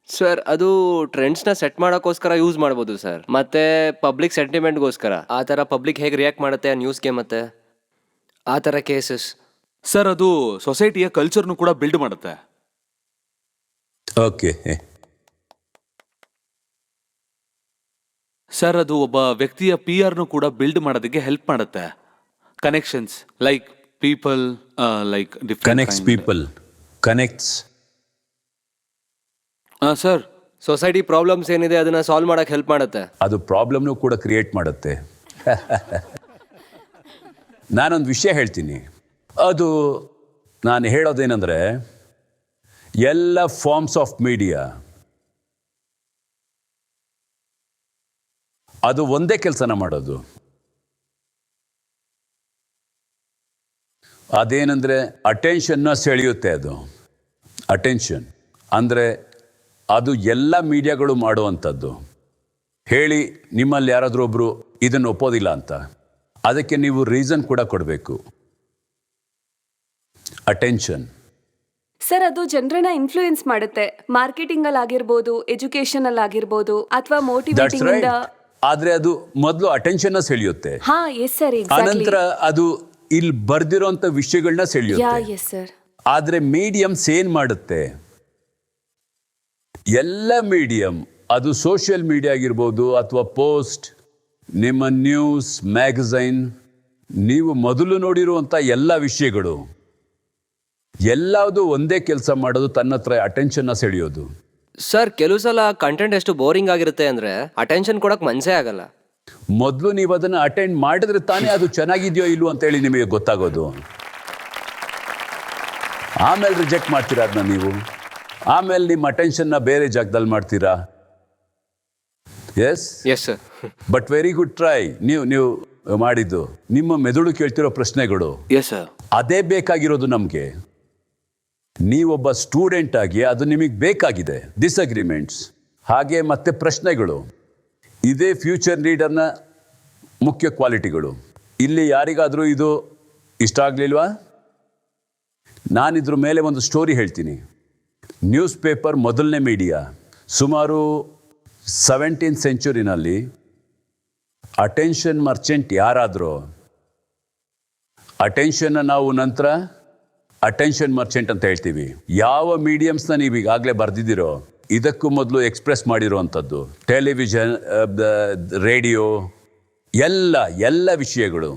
Speaker 5: Sir ಅದು ಟ್ರೆಂಡ್ಸ್ನ ಸೆಟ್ ಮಾಡೋಕ್ಕೋಸ್ಕರ ಯೂಸ್ ಮಾಡ್ಬೋದು ಸರ್. ಮತ್ತೆ ಪಬ್ಲಿಕ್ ಸೆಂಟಿಮೆಂಟ್ಗೋಸ್ಕರ ಆ ಥರ ಪಬ್ಲಿಕ್ ಹೇಗೆ ರಿಯಾಕ್ಟ್ ಮಾಡುತ್ತೆ ಆ ನ್ಯೂಸ್ಗೆ ಮತ್ತೆ ಆ ಥರ ಕೇಸಸ್.
Speaker 6: ಸರ್ ಅದು ಸೊಸೈಟಿಯ ಕಲ್ಚರ್ನು ಕೂಡ ಬಿಲ್ಡ್ ಮಾಡುತ್ತೆ.
Speaker 2: ಓಕೆ.
Speaker 6: ಸರ್ ಅದು ಒಬ್ಬ ವ್ಯಕ್ತಿಯ PR-ನು ಕೂಡ ಬಿಲ್ಡ್ ಮಾಡೋದಕ್ಕೆ ಹೆಲ್ಪ್ ಮಾಡುತ್ತೆ. Connections like people like
Speaker 2: connects people, connects.
Speaker 6: Sir
Speaker 5: society problems ಏನಿದೆ ಅದನ್ನ ಸಾಲ್ವ್ ಮಾಡಕ್ಕೆ ಹೆಲ್ಪ್ ಮಾಡುತ್ತೆ.
Speaker 2: ಅದು ಪ್ರಾಬ್ಲಮ್ನು ಕೂಡ ಕ್ರಿಯೇಟ್ ಮಾಡುತ್ತೆ. ನಾನೊಂದು ವಿಷಯ ಹೇಳ್ತೀನಿ. ಅದು ನಾನು ಹೇಳೋದೇನೆಂದರೆ ಎಲ್ಲ ಫಾರ್ಮ್ಸ್ ಆಫ್ ಮೀಡಿಯಾ ಅದು ಒಂದೇ ಕೆಲಸನ ಮಾಡೋದು. ಅದೇನೆಂದರೆ ಅಟೆನ್ಷನ್ನ ಸೆಳೆಯುತ್ತೆ. ಅದು ಅಟೆನ್ಷನ್ ಅಂದರೆ ಅದು ಎಲ್ಲ ಮೀಡಿಯಾಗಳು ಮಾಡುವಂಥದ್ದು. ಹೇಳಿ ನಿಮ್ಮಲ್ಲಿ ಯಾರಾದರೂ ಒಬ್ಬರು ಇದನ್ನು ಒಪ್ಪೋದಿಲ್ಲ ಅಂತ, ಅದಕ್ಕೆ ನೀವು ರೀಸನ್ ಕೂಡ ಕೊಡಬೇಕು. ಅಟೆನ್ಷನ್
Speaker 4: ಸರ್ ಅದು ಜನರನ್ನ ಇನ್ಫ್ಲೂಯೆನ್ಸ್ ಮಾಡುತ್ತೆ. ಮಾರ್ಕೆಟಿಂಗ್ ಅಲ್ಲಿ ಆಗಿರ್ಬೋದು, ಎಜುಕೇಶನ್ ಅಲ್ಲಿ ಆಗಿರ್ಬೋದು, ಅಥವಾ
Speaker 2: ದಟ್ಸ್
Speaker 4: ಮೋಟಿವೇಟಿಂಗ್
Speaker 2: ರೈಟ್.
Speaker 4: ಇಂದ.
Speaker 2: ಆದರೆ ಅದು ಮೊದಲು ಅಟೆನ್ಷನ್ನ ಸೆಳೆಯುತ್ತೆ,
Speaker 4: ಹಾ ಎಸ್ ಸರ್, ಎಕ್ಸಾಕ್ಟ್ಲಿ.
Speaker 2: ಆನಂತರ ಅದು ಇಲ್ಲಿ ಬರ್ದಿರೋಂಥ ವಿಷಯಗಳನ್ನ
Speaker 4: ಯಾ
Speaker 2: ಸೆಳೆಯುತ್ತೆ.
Speaker 4: Yes sir.
Speaker 2: ಆದರೆ ಮೀಡಿಯಮ್ಸ್ ಏನ್ ಮಾಡುತ್ತೆ? ಎಲ್ಲ ಮೀಡಿಯಂ, ಅದು ಸೋಷಿಯಲ್ ಮೀಡಿಯಾ ಆಗಿರ್ಬೋದು ಅಥವಾ ಪೋಸ್ಟ್, ನಿಮ್ಮ ನ್ಯೂಸ್, ಮ್ಯಾಗಝೈನ್, ನೀವು ಮೊದಲು ನೋಡಿರುವಂಥ ಎಲ್ಲ ವಿಷಯಗಳು ಎಲ್ಲವುದು ಒಂದೇ ಕೆಲಸ ಮಾಡೋದು, ತನ್ನ ಹತ್ರ ಅಟೆನ್ಷನ್ನ ಸೆಳೆಯೋದು.
Speaker 5: ಸರ್ ಕೆಲವು ಸಲ ಕಂಟೆಂಟ್ ಎಷ್ಟು ಬೋರಿಂಗ್ ಆಗಿರುತ್ತೆ ಅಂದ್ರೆ ಅಟೆನ್ಷನ್ ಕೊಡಕ್ ಮನ್ಸೇ ಆಗಲ್ಲ.
Speaker 2: ಮೊದಲು ನೀವು ಅದನ್ನು ಅಟೆಂಡ್ ಮಾಡಿದ್ರೆ ತಾನೇ ಅದು ಚೆನ್ನಾಗಿದೆಯೋ ಇಲ್ವೋ ಅಂತೇಳಿ ನಿಮಗೆ ಗೊತ್ತಾಗೋದು. ಆಮೇಲೆ ರಿಜೆಕ್ಟ್ ಮಾಡ್ತೀರಾ ಅದನ್ನ ನೀವು. ಆಮೇಲೆ ನಿಮ್ಮ ಅಟೆನ್ಷನ್ನ ಬೇರೆ ಜಾಗದಲ್ಲಿ ಮಾಡ್ತೀರಾ. Yes
Speaker 5: yes sir.
Speaker 2: But very good try. ನೀವು ಮಾಡಿದ್ದು ನಿಮ್ಮ ಮೆದುಳು ಕೇಳ್ತಿರೋ ಪ್ರಶ್ನೆಗಳು
Speaker 6: ಎಸ್ ಸರ್.
Speaker 2: ಅದೇ ಬೇಕಾಗಿರೋದು ನಮಗೆ. ನೀವೊಬ್ಬ ಸ್ಟೂಡೆಂಟ್ ಆಗಿ ಅದು ನಿಮಗೆ ಬೇಕಾಗಿದೆ. ಡಿಸ್ಅಗ್ರಿಮೆಂಟ್ಸ್ ಹಾಗೆ ಮತ್ತೆ ಪ್ರಶ್ನೆಗಳು, ಇದೇ ಫ್ಯೂಚರ್ ಲೀಡರ್ನ ಮುಖ್ಯ ಕ್ವಾಲಿಟಿಗಳು. ಇಲ್ಲಿ ಯಾರಿಗಾದರೂ ಇದು ಇಷ್ಟ ಆಗಲಿಲ್ವಾ? ನಾನಿದ್ರ ಮೇಲೆ ಒಂದು ಸ್ಟೋರಿ ಹೇಳ್ತೀನಿ. ನ್ಯೂಸ್ ಪೇಪರ್ ಮೊದಲನೇ ಮೀಡಿಯಾ. ಸುಮಾರು 17th ಸೆಂಚುರಿನಲ್ಲಿ ಅಟೆನ್ಷನ್ ಮರ್ಚೆಂಟ್ ಯಾರಾದರೂ, ಅಟೆನ್ಷನ್ನ ನಾವು ನಂತರ ಅಟೆನ್ಷನ್ ಮರ್ಚೆಂಟ್ ಅಂತ ಹೇಳ್ತೀವಿ. ಯಾವ ಮೀಡಿಯಮ್ಸ್ನ ನೀವು ಈಗಾಗಲೇ ಬರೆದಿದ್ದೀರೋ ಇದಕ್ಕೂ ಮೊದಲು ಎಕ್ಸ್ಪ್ರೆಸ್ ಮಾಡಿರುವಂಥದ್ದು, ಟೆಲಿವಿಷನ್, ರೇಡಿಯೋ, ಎಲ್ಲ ವಿಷಯಗಳು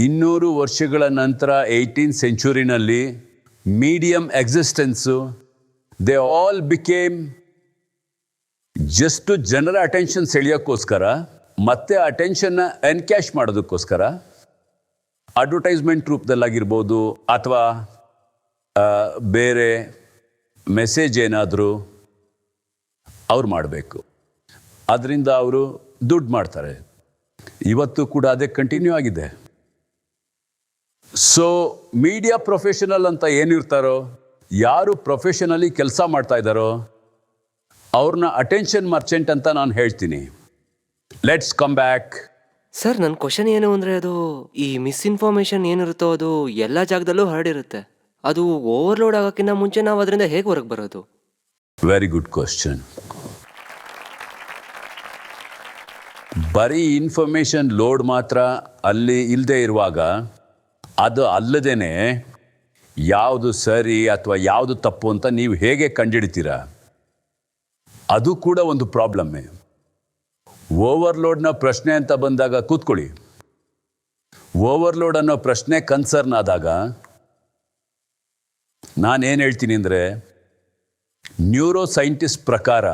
Speaker 2: 200 ವರ್ಷಗಳ ನಂತರ 18th ಸೆಂಚುರಿನಲ್ಲಿ medium existence, they all became just ಜನರ ಅಟೆನ್ಷನ್ ಸೆಳೆಯೋಕ್ಕೋಸ್ಕರ, ಮತ್ತೆ ಅಟೆನ್ಷನ್ನ ಎನ್ಕ್ಯಾಶ್ ಮಾಡೋದಕ್ಕೋಸ್ಕರ ಅಡ್ವರ್ಟೈಸ್ಮೆಂಟ್ ರೂಪದಲ್ಲಾಗಿರ್ಬೋದು ಅಥವಾ ಬೇರೆ ಮೆಸೇಜ್ ಏನಾದರೂ ಅವ್ರು ಮಾಡಬೇಕು. ಅದರಿಂದ ಅವರು ದುಡ್ಡು ಮಾಡ್ತಾರೆ. ಇವತ್ತು ಕೂಡ ಅದೇ ಕಂಟಿನ್ಯೂ ಆಗಿದೆ. ಸೊ ಮೀಡಿಯಾ ಪ್ರೊಫೆಷನಲ್ ಅಂತ ಏನಿರ್ತಾರೋ, ಯಾರು ಪ್ರೊಫೆಷನಲಿ ಕೆಲಸ ಮಾಡ್ತಾ ಇದ್ದಾರೋ ಅವ್ರನ್ನ ಅಟೆನ್ಷನ್ ಮರ್ಚೆಂಟ್ ಅಂತ ನಾನು ಹೇಳ್ತೀನಿ. Let's come back.
Speaker 5: ಸರ್ ನನ್ನ ಕ್ವಶನ್ ಏನು ಅಂದರೆ ಅದು ಈ ಮಿಸ್ಇನ್ಫಾರ್ಮೇಷನ್ ಏನಿರುತ್ತೋ ಅದು ಎಲ್ಲ ಜಾಗದಲ್ಲೂ ಹರಡಿರುತ್ತೆ. ಅದು ಓವರ್ಲೋಡ್ ಆಗೋಕ್ಕಿಂತ ಮುಂಚೆ ನಾವು ಅದರಿಂದ ಹೇಗೆ ಹೊರಗೆ ಬರೋದು?
Speaker 2: Very good question. ಬರೀ ಇನ್ಫಾರ್ಮೇಷನ್ ಲೋಡ್ ಮಾತ್ರ ಅಲ್ಲಿ ಇಲ್ಲದೆ ಇರುವಾಗ, ಅದು ಅಲ್ಲದೇನೆ ಯಾವುದು ಸರಿ ಅಥವಾ ಯಾವುದು ತಪ್ಪು ಅಂತ ನೀವು ಹೇಗೆ ಕಂಡುಹಿಡಿತೀರಾ? ಅದು ಕೂಡ ಒಂದು ಪ್ರಾಬ್ಲಮ್ಮೇ. ಓವರ್ಲೋಡ್ನ ಪ್ರಶ್ನೆ ಅಂತ ಬಂದಾಗ ಕೂತ್ಕೊಳ್ಳಿ. ಓವರ್ಲೋಡ್ ಅನ್ನೋ ಪ್ರಶ್ನೆ ಕನ್ಸರ್ನ್ ಆದಾಗ ನಾನೇನು ಹೇಳ್ತೀನಿ ಅಂದರೆ, ನ್ಯೂರೋ ಸೈಂಟಿಸ್ಟ್ ಪ್ರಕಾರ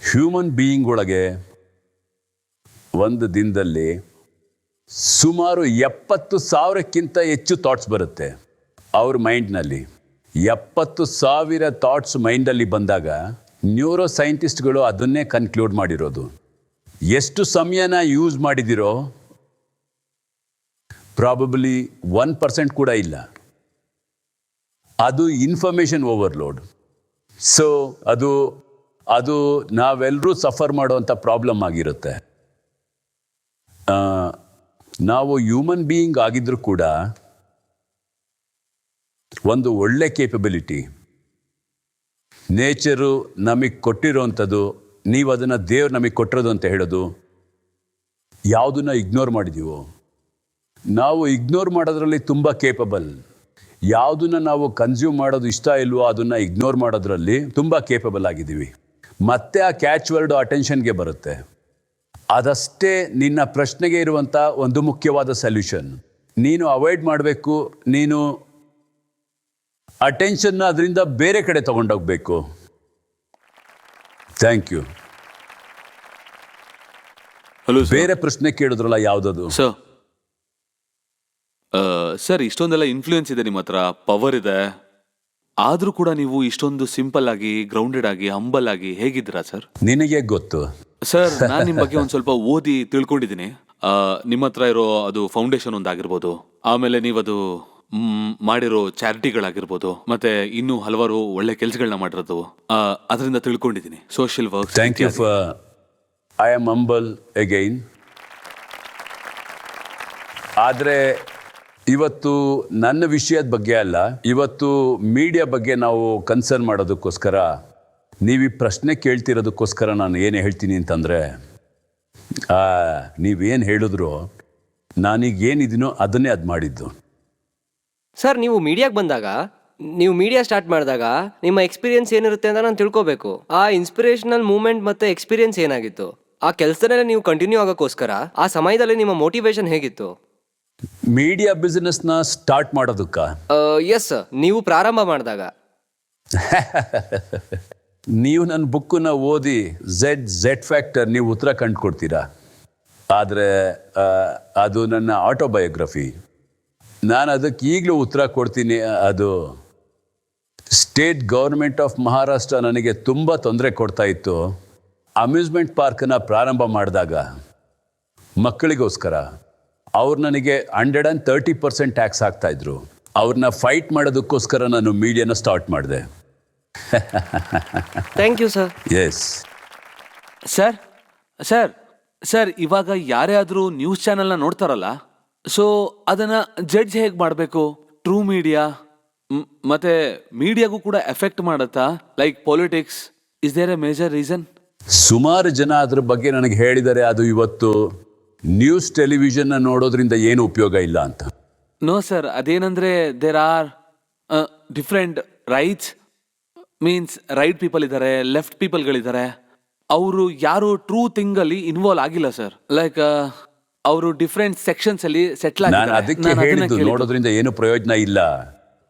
Speaker 2: ಹ್ಯೂಮನ್ ಬೀಯಿಂಗ್ ಒಳಗೆ ಒಂದು ದಿನದಲ್ಲಿ ಸುಮಾರು 70,000ಕ್ಕಿಂತ ಹೆಚ್ಚು ಥಾಟ್ಸ್ ಬರುತ್ತೆ ಅವ್ರ ಮೈಂಡ್ನಲ್ಲಿ. 70,000 ಥಾಟ್ಸ್ ಮೈಂಡಲ್ಲಿ ಬಂದಾಗ ನ್ಯೂರೋ ಸೈಂಟಿಸ್ಟ್ಗಳು ಅದನ್ನೇ ಕನ್ಕ್ಲೂಡ್ ಮಾಡಿರೋದು. ಎಷ್ಟು ಸಮಯನ ಯೂಸ್ ಮಾಡಿದಿರೋ ಪ್ರಾಬಬ್ಲಿ 1% ಕೂಡ ಇಲ್ಲ. ಅದು ಇನ್ಫಾರ್ಮೇಷನ್ ಓವರ್ಲೋಡ್. ಸೊ ಅದು ನಾವೆಲ್ಲರೂ ಸಫರ್ ಮಾಡುವಂಥ ಪ್ರಾಬ್ಲಮ್ ಆಗಿರುತ್ತೆ. ನಾವು ಹ್ಯೂಮನ್ ಬೀಯಿಂಗ್ ಆಗಿದ್ರೂ ಕೂಡ ಒಂದು ಒಳ್ಳೆ ಕೇಪಬಿಲಿಟಿ ನೇಚರು ನಮಗೆ ಕೊಟ್ಟಿರೋವಂಥದ್ದು, ನೀವು ಅದನ್ನು ದೇವ್ರು ನಮಗೆ ಕೊಟ್ಟಿರೋದು ಅಂತ ಹೇಳೋದು. ಯಾವುದನ್ನ ಇಗ್ನೋರ್ ಮಾಡಿದೀವೋ, ನಾವು ಇಗ್ನೋರ್ ಮಾಡೋದ್ರಲ್ಲಿ ತುಂಬ ಕೇಪಬಲ್. ಯಾವುದನ್ನ ನಾವು ಕನ್ಸ್ಯೂಮ್ ಮಾಡೋದು ಇಷ್ಟ ಇಲ್ವೋ ಅದನ್ನು ಇಗ್ನೋರ್ ಮಾಡೋದ್ರಲ್ಲಿ ತುಂಬ ಕೇಪಬಲ್ ಆಗಿದ್ದೀವಿ. ಮತ್ತೆ ಆ ಕ್ಯಾಚ್ ವರ್ಡ್ ಅಟೆನ್ಷನ್ಗೆ ಬರುತ್ತೆ. ಅದಷ್ಟೇ ನಿನ್ನ ಪ್ರಶ್ನೆಗೆ ಇರುವಂಥ ಒಂದು ಮುಖ್ಯವಾದ ಸೊಲ್ಯೂಷನ್. ನೀನು ಅವಾಯ್ಡ್ ಮಾಡಬೇಕು, ನೀನು ಅಟೆನ್ಷನ್ನ ಅದರಿಂದ ಬೇರೆ ಕಡೆ ತಗೊಂಡೋಗ್ಬೇಕು. Thank you.
Speaker 6: ಹಲೋ
Speaker 2: ಬೇರೆ ಪ್ರಶ್ನೆ ಕೇಳಿದ್ರಲ್ಲ, ಯಾವುದದು?
Speaker 6: ಸರ್, ಇಷ್ಟೊಂದೆಲ್ಲ ಇನ್ಫ್ಲೂಯೆನ್ಸ್ ಇದೆ ನಿಮ್ಮ ಹತ್ರ, ಪವರ್ ಇದೆ, ಆದ್ರೂ ಕೂಡ ನೀವು ಇಷ್ಟೊಂದು ಸಿಂಪಲ್ ಆಗಿ, ಗ್ರೌಂಡೆಡ್ ಆಗಿ, ಹಂಬಲ್ ಆಗಿ ಹೇಗಿದ್ದೀರಾ ಸರ್?
Speaker 2: ನಿನಗೆ ಗೊತ್ತು
Speaker 6: ಸರ್, ನಾನು ನಿಮ್ಮ ಬಗ್ಗೆ ಒಂದು ಸ್ವಲ್ಪ ಓದಿ ತಿಳ್ಕೊಂಡಿದ್ದೀನಿ. ನಿಮ್ಮ ಹತ್ರ ಇರೋ ಅದು ಫೌಂಡೇಶನ್ ಒಂದಾಗಿರ್ಬೋದು, ಆಮೇಲೆ ನೀವದು ಮಾಡಿರೋ ಚಾರಿಟಿಗಳಾಗಿರ್ಬೋದು, ಮತ್ತೆ ಇನ್ನೂ ಹಲವಾರು ಒಳ್ಳೆ ಕೆಲಸಗಳನ್ನ ಮಾಡಿರೋದು, ಅದರಿಂದ ತಿಳ್ಕೊಂಡಿದ್ದೀನಿ. Social work.
Speaker 2: Thank you. I am humble again. ಆದರೆ ಇವತ್ತು ನನ್ನ ವಿಷಯದ ಬಗ್ಗೆ ಅಲ್ಲ, ಇವತ್ತು ಮೀಡಿಯಾ ಬಗ್ಗೆ ನಾವು ಕನ್ಸರ್ನ್ ಮಾಡೋದಕ್ಕೋಸ್ಕರ, ನೀವು ಈ ಪ್ರಶ್ನೆ ಕೇಳ್ತಿರೋದಕ್ಕೋಸ್ಕರ ನಾನು ಏನು ಹೇಳ್ತೀನಿ ಅಂತಂದರೆ, ನೀವೇನು ಹೇಳಿದ್ರು ನಾನೀಗ ಏನಿದ್ದೀನೋ ಅದನ್ನೇ ಅದು ಮಾಡಿದ್ದು.
Speaker 5: ಸರ್, ನೀವು ಮೀಡಿಯಾಗೆ ಬಂದಾಗ, ನೀವು ಮೀಡಿಯಾ ಸ್ಟಾರ್ಟ್ ಮಾಡಿದಾಗ ನಿಮ್ಮ ಎಕ್ಸ್ಪೀರಿಯನ್ಸ್ ಏನಿರುತ್ತೆ ಅಂತ ನಾನು ತಿಳ್ಕೊಬೇಕು. ಆ ಇನ್ಸ್ಪಿರೇಷನಲ್ ಮೂಮೆಂಟ್ ಮತ್ತು ಎಕ್ಸ್ಪೀರಿಯನ್ಸ್ ಏನಾಗಿತ್ತು? ಆ ಕೆಲಸದಲ್ಲೇ ನೀವು ಕಂಟಿನ್ಯೂ ಆಗೋಕ್ಕೋಸ್ಕರ ಆ ಸಮಯದಲ್ಲಿ ನಿಮ್ಮ ಮೋಟಿವೇಶನ್ ಹೇಗಿತ್ತು?
Speaker 2: ಮೀಡಿಯಾ ಬಿಸ್ನೆಸ್ನ ಸ್ಟಾರ್ಟ್ ಮಾಡೋದಕ್ಕ?
Speaker 5: ಎಸ್ ಸರ್, ನೀವು ಪ್ರಾರಂಭ ಮಾಡಿದಾಗ.
Speaker 2: ನೀವು ನನ್ನ ಬುಕ್ಕನ್ನ ಓದಿ ಝೆಡ್ ಫ್ಯಾಕ್ಟರ್ ನೀವು ಉತ್ತರ ಕಂಡುಕೊಡ್ತೀರಾ. ಆದರೆ ಅದು ನನ್ನ ಆಟೋಬಯೋಗ್ರಫಿ. ನಾನು ಅದಕ್ಕೆ ಈಗಲೂ ಉತ್ತರ ಕೊಡ್ತೀನಿ. ಅದು ಸ್ಟೇಟ್ ಗೌರ್ಮೆಂಟ್ ಆಫ್ ಮಹಾರಾಷ್ಟ್ರ ನನಗೆ ತುಂಬ ತೊಂದರೆ ಕೊಡ್ತಾ ಇತ್ತು. ಅಮ್ಯೂಸ್ಮೆಂಟ್ ಪಾರ್ಕನ್ನು ಪ್ರಾರಂಭ ಮಾಡಿದಾಗ ಮಕ್ಕಳಿಗೋಸ್ಕರ ಅವ್ರು ನನಗೆ 130% ಟ್ಯಾಕ್ಸ್ ಹಾಕ್ತಾಯಿದ್ರು. ಅವ್ರನ್ನ ಫೈಟ್ ಮಾಡೋದಕ್ಕೋಸ್ಕರ ನಾನು ಮೀಡಿಯಾನ ಸ್ಟಾರ್ಟ್ ಮಾಡಿದೆ.
Speaker 5: Thank you sir.
Speaker 2: Yes
Speaker 6: sir sir sir ಇವಾಗ ಯಾರೇ ಆದರೂ ನ್ಯೂಸ್ ಚಾನೆಲ್ನ ನೋಡ್ತಾರಲ್ಲ, ಸೊ ಅದನ್ನ ಜಡ್ಜ್ ಹೇಗೆ ಮಾಡಬೇಕು? ಟ್ರೂ ಮೀಡಿಯಾ ಮತ್ತೆ ಮೀಡಿಯಾಗೂ ಕೂಡ ಎಫೆಕ್ಟ್ ಮಾಡುತ್ತಾ? Like politics, is there a major reason?
Speaker 2: ಸುಮಾರು ಜನ ಅದ್ರ ಬಗ್ಗೆ ನನಗೆ ಹೇಳಿದ್ದಾರೆ, ಅದು ಇವತ್ತು ನ್ಯೂಸ್ ಟೆಲಿವಿಷನ್ನ ನೋಡೋದ್ರಿಂದ ಏನು ಉಪಯೋಗ ಇಲ್ಲ ಅಂತ.
Speaker 6: ನೋ ಸರ್, ಅದೇನಂದ್ರೆ there are different rights, means right people ಇದ್ದಾರೆ, ಲೆಫ್ಟ್ ಪೀಪಲ್ಗಳಿದ್ದಾರೆ. ಅವರು ಯಾರು ಟ್ರೂ ಥಿಂಗಲ್ಲಿ ಇನ್ವಾಲ್ವ್ ಆಗಿಲ್ಲ ಸರ್. ಲೈಕ್ ಅವರು ಡಿಫ್ರೆಂಟ್ ಸೆಕ್ಷನ್ಸ್ ಅಲ್ಲಿ ಸೆಟ್ಲ್
Speaker 2: ನಾನು ಅದಕ್ಕೆ ಹೇಳಿದ್ದು, ನೋಡೋದ್ರಿಂದ ಏನು ಪ್ರಯೋಜನ ಇಲ್ಲ.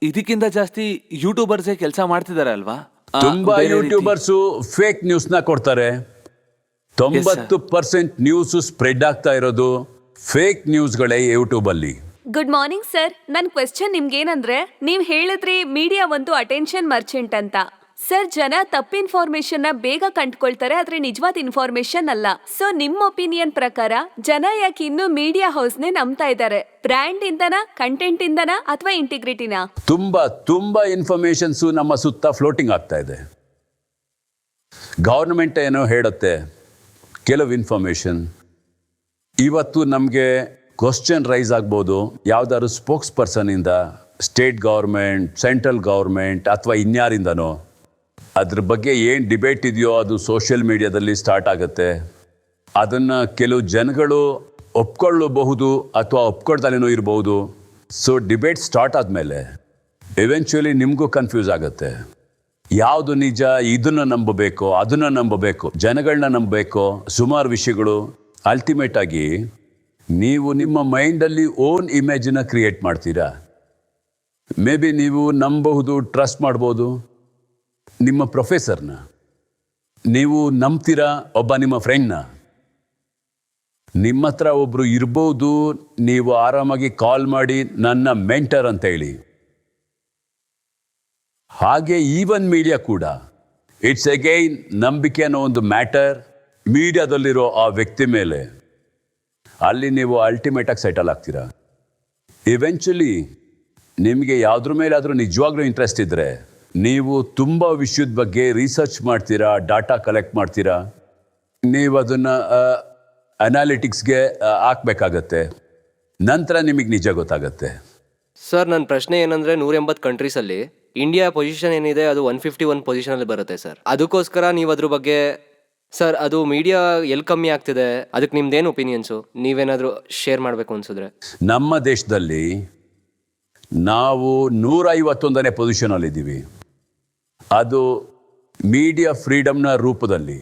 Speaker 6: ಇದಕ್ಕಿಂತ ಜಾಸ್ತಿ ಯೂಟ್ಯೂಬರ್ಸೇ ಕೆಲಸ ಮಾಡ್ತಿದ್ದಾರೆ ಅಲ್ವಾ?
Speaker 2: ತುಂಬಾ ಯೂಟ್ಯೂಬರ್ಸು ಫೇಕ್ ನ್ಯೂಸ್ನ ಕೊಡ್ತಾರೆ. 90% ನ್ಯೂಸ್ ಸ್ಪ್ರೆಡ್ ಆಗ್ತಾ ಇರೋದು ಫೇಕ್ ನ್ಯೂಸ್ಗಳೇ ಯೂಟ್ಯೂಬಲ್ಲಿ.
Speaker 4: Good morning sir. ನನ್ನ ಕ್ವೆಶ್ಚನ್ ನಿಮ್ಗೇನಂದ್ರೆ, ನೀವು ಹೇಳಿದ್ರಿ ಮೀಡಿಯಾ ಒಂದು ಅಟೆನ್ಷನ್ ಮರ್ಚೆಂಟ್ ಅಂತ. ಸರ್, ಜನ ತಪ್ಪು ಇನ್ಫಾರ್ಮೇಶನ್ ನ ಬೇಗ ಕಂಡುಕೊಳ್ತಾರೆ, ಆದ್ರೆ ನಿಜವಾದ ಇನ್ಫಾರ್ಮೇಶನ್ ಅಲ್ಲ. ಸೊ ನಿಮ್ಮ ಒಪಿನಿಯನ್ ಪ್ರಕಾರ ಜನ ಯಾಕೆ ಇನ್ನೂ ಮೀಡಿಯಾ ಹೌಸ್ನೇ ನಂಬ್ತಾ ಇದ್ದಾರೆ? ಬ್ರ್ಯಾಂಡ್ ಇಂದನಾ, ಕಂಟೆಂಟ್ ಇಂದನಾ, ಅಥವಾ ಇಂಟಿಗ್ರಿಟಿನಾ?
Speaker 2: ತುಂಬಾ ಇನ್ಫಾರ್ಮೇಶನ್ಸು ನಮ್ಮ ಸುತ್ತ ಫ್ಲೋಟಿಂಗ್ ಆಗ್ತಾ ಇದೆ. ಗವರ್ನಮೆಂಟ್ ಏನೋ ಹೇಳುತ್ತೆ ಕೆಲವು ಇನ್ಫಾರ್ಮೇಶನ್. ಇವತ್ತು ನಮಗೆ ಕ್ವಶನ್ ರೈಸ್ ಆಗ್ಬೋದು, ಯಾವ್ದಾದ್ರು ಸ್ಪೋಕ್ಸ್ ಪರ್ಸನ್ ಇಂದ, ಸ್ಟೇಟ್ ಗೌರ್ಮೆಂಟ್, ಸೆಂಟ್ರಲ್ ಗೌರ್ಮೆಂಟ್ ಅಥವಾ ಇನ್ಯಾರಿಂದನೋ. ಅದ್ರ ಬಗ್ಗೆ ಏನು ಡಿಬೇಟ್ ಇದೆಯೋ ಅದು ಸೋಷಿಯಲ್ ಮೀಡಿಯಾದಲ್ಲಿ ಸ್ಟಾರ್ಟ್ ಆಗುತ್ತೆ. ಅದನ್ನು ಕೆಲವು ಜನಗಳು ಒಪ್ಕೊಳ್ಳಬಹುದು ಅಥವಾ ಒಪ್ಕೊಳ್ದಲೇನೋ ಇರಬಹುದು. ಸೊ ಡಿಬೇಟ್ ಸ್ಟಾರ್ಟ್ ಆದಮೇಲೆ ಎವೆಂಚುಯಲಿ ನಿಮಗೂ ಕನ್ಫ್ಯೂಸ್ ಆಗುತ್ತೆ. ಯಾವುದು ನಿಜ, ಇದನ್ನು ನಂಬಬೇಕು, ಅದನ್ನು ನಂಬಬೇಕು, ಜನಗಳನ್ನ ನಂಬಬೇಕು, ಸುಮಾರು ವಿಷಯಗಳು. ಅಲ್ಟಿಮೇಟ್ ಆಗಿ ನೀವು ನಿಮ್ಮ ಮೈಂಡಲ್ಲಿ ಓನ್ ಇಮೇಜನ್ನ ಕ್ರಿಯೇಟ್ ಮಾಡ್ತೀರಾ. ಮೇ ಬಿ ನೀವು ನಂಬಬಹುದು, ಟ್ರಸ್ಟ್ ಮಾಡ್ಬೋದು ನಿಮ್ಮ ಪ್ರೊಫೆಸರ್ನ, ನೀವು ನಂಬ್ತೀರಾ ಒಬ್ಬ ನಿಮ್ಮ ಫ್ರೆಂಡ್ನ. ನಿಮ್ಮ ಹತ್ರ ಒಬ್ರು ಇರ್ಬೋದು, ನೀವು ಆರಾಮಾಗಿ ಕಾಲ್ ಮಾಡಿ ನನ್ನ ಮೆಂಟರ್ ಅಂತ ಹೇಳಿ. ಹಾಗೆ ಈವನ್ ಮೀಡಿಯಾ ಕೂಡ ಇಟ್ಸ್ ಅಗೈನ್ ನಂಬಿಕೆ ಅನ್ನೋ ಒಂದು ಮ್ಯಾಟರ್ ಮೀಡಿಯಾದಲ್ಲಿರೋ ಆ ವ್ಯಕ್ತಿ ಮೇಲೆ. ಅಲ್ಲಿ ನೀವು ಅಲ್ಟಿಮೇಟಾಗಿ ಸೆಟಲ್ ಆಗ್ತೀರಾ. ಇವೆಂಚುಲಿ ನಿಮಗೆ ಯಾವುದ್ರ ಮೇಲಾದರೂ ನಿಜವಾಗ್ಲೂ ಇಂಟ್ರೆಸ್ಟ್ ಇದ್ದರೆ ನೀವು ತುಂಬ ವಿಷಯದ ಬಗ್ಗೆ ರಿಸರ್ಚ್ ಮಾಡ್ತೀರಾ, ಡಾಟಾ ಕಲೆಕ್ಟ್ ಮಾಡ್ತೀರಾ, ನೀವು ಅದನ್ನು ಅನಾಲಿಟಿಕ್ಸ್ಗೆ ಹಾಕ್ಬೇಕಾಗತ್ತೆ. ನಂತರ ನಿಮಗೆ ನಿಜ ಗೊತ್ತಾಗತ್ತೆ.
Speaker 5: ಸರ್ ನನ್ನ ಪ್ರಶ್ನೆ ಏನಂದರೆ 180 ಕಂಟ್ರೀಸಲ್ಲಿ ಇಂಡಿಯಾ ಪೊಸಿಷನ್ ಏನಿದೆ ಅದು 151 ಪೊಸಿಷನಲ್ಲಿ ಬರುತ್ತೆ ಸರ್. ಅದಕ್ಕೋಸ್ಕರ ನೀವು ಅದ್ರ ಬಗ್ಗೆ ಸರ್ ಅದು ಮೀಡಿಯಾ ಎಲ್ಲಿ ಕಮ್ಮಿ ಆಗ್ತಿದೆ, ಅದಕ್ಕೆ ನಿಮ್ದೇನು ಒಪಿನಿಯನ್ಸು, ನೀವೇನಾದರೂ ಶೇರ್ ಮಾಡಬೇಕು ಅನ್ಸಿದ್ರೆ?
Speaker 2: ನಮ್ಮ ದೇಶದಲ್ಲಿ ನಾವು 151ನೇ ಪೊಸಿಷನಲ್ಲಿದ್ದೀವಿ. ಅದು ಮೀಡಿಯಾ ಫ್ರೀಡಮ್ನ ರೂಪದಲ್ಲಿ.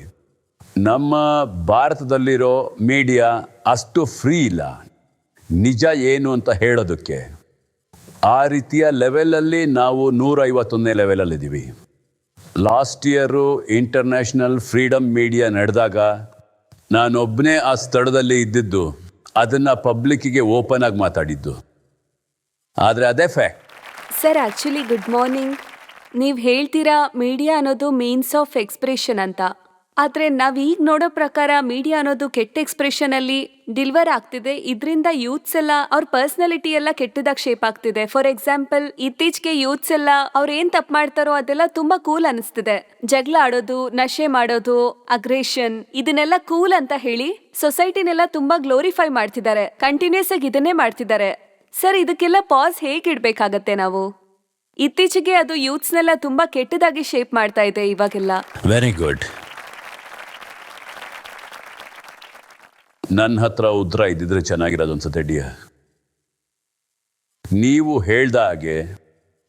Speaker 2: ನಮ್ಮ ಭಾರತದಲ್ಲಿರೋ ಮೀಡಿಯಾ ಅಷ್ಟು ಫ್ರೀ ಇಲ್ಲ ನಿಜ ಏನು ಅಂತ ಹೇಳೋದಕ್ಕೆ. ಆ ರೀತಿಯ ಲೆವೆಲಲ್ಲಿ ನಾವು 151ನೇ ಲೆವೆಲಲ್ಲಿದ್ದೀವಿ. Last year international freedom media ನಡೆದಾಗ ನಾನೊಬ್ಬನೇ ಆ ಸ್ಥಳದಲ್ಲಿ ಇದ್ದಿದ್ದು, ಅದನ್ನು ಪಬ್ಲಿಕ್ಕಿಗೆ ಓಪನ್ ಆಗಿ ಮಾತಾಡಿದ್ದು. ಆದರೆ ಅದೇ fact.
Speaker 4: Sir actually good morning. ನೀವು ಹೇಳ್ತೀರಾ ಮೀಡಿಯಾ ಅನ್ನೋದು ಮೀನ್ಸ್ ಆಫ್ ಎಕ್ಸ್ಪ್ರೆಷನ್ ಅಂತ. ಆದರೆ ನಾವೀಗ ನೋಡೋ ಪ್ರಕಾರ ಮೀಡಿಯಾ ಅನ್ನೋದು ಕೆಟ್ಟ ಎಕ್ಸ್ಪ್ರೆಷನಲ್ಲಿ ಡಿಲ್ವರ್ ಆಗ್ತಿದೆ. ಇದರಿಂದ ಯೂತ್ಸ್ ಎಲ್ಲ ಅವ್ರ ಪರ್ಸ್ನಾಲಿಟಿ ಎಲ್ಲ ಕೆಟ್ಟದಾಗಿ ಶೇಪ್ ಆಗ್ತಿದೆ. ಫಾರ್ ಎಕ್ಸಾಂಪಲ್, ಇತ್ತೀಚೆಗೆ ಯೂತ್ಸ್ ಎಲ್ಲ ಅವ್ರು ಏನು ತಪ್ಪು ಮಾಡ್ತಾರೋ ಅದೆಲ್ಲ ತುಂಬ ಕೂಲ್ ಅನಿಸ್ತಿದೆ. ಜಗಳ ಆಡೋದು, ನಶೆ ಮಾಡೋದು, ಅಗ್ರೆಷನ್, ಇದನ್ನೆಲ್ಲ ಕೂಲ್ ಅಂತ ಹೇಳಿ ಸೊಸೈಟಿನೆಲ್ಲ ತುಂಬ ಗ್ಲೋರಿಫೈ ಮಾಡ್ತಿದ್ದಾರೆ. ಕಂಟಿನ್ಯೂಸ್ ಆಗಿ ಇದನ್ನೇ ಮಾಡ್ತಿದ್ದಾರೆ. ಸರ್ ಇದಕ್ಕೆಲ್ಲ ಪಾಸ್ ಹೇಗೆ ಇಡಬೇಕಾಗತ್ತೆ ನಾವು? ಇತ್ತೀಚೆಗೆ ಅದು ಯೂತ್ಸ್ನೆಲ್ಲ ತುಂಬ ಕೆಟ್ಟದಾಗಿ ಶೇಪ್ ಮಾಡ್ತಾ ಇದೆ ಇವಾಗೆಲ್ಲ.
Speaker 2: Very good. ನನ್ನ ಹತ್ರ ಉತ್ತರ ಇದ್ದಿದ್ರೆ ಚೆನ್ನಾಗಿರೋದು ಅನ್ಸುತ್ತೆ ಡಿಯ. ನೀವು ಹೇಳ್ದ ಹಾಗೆ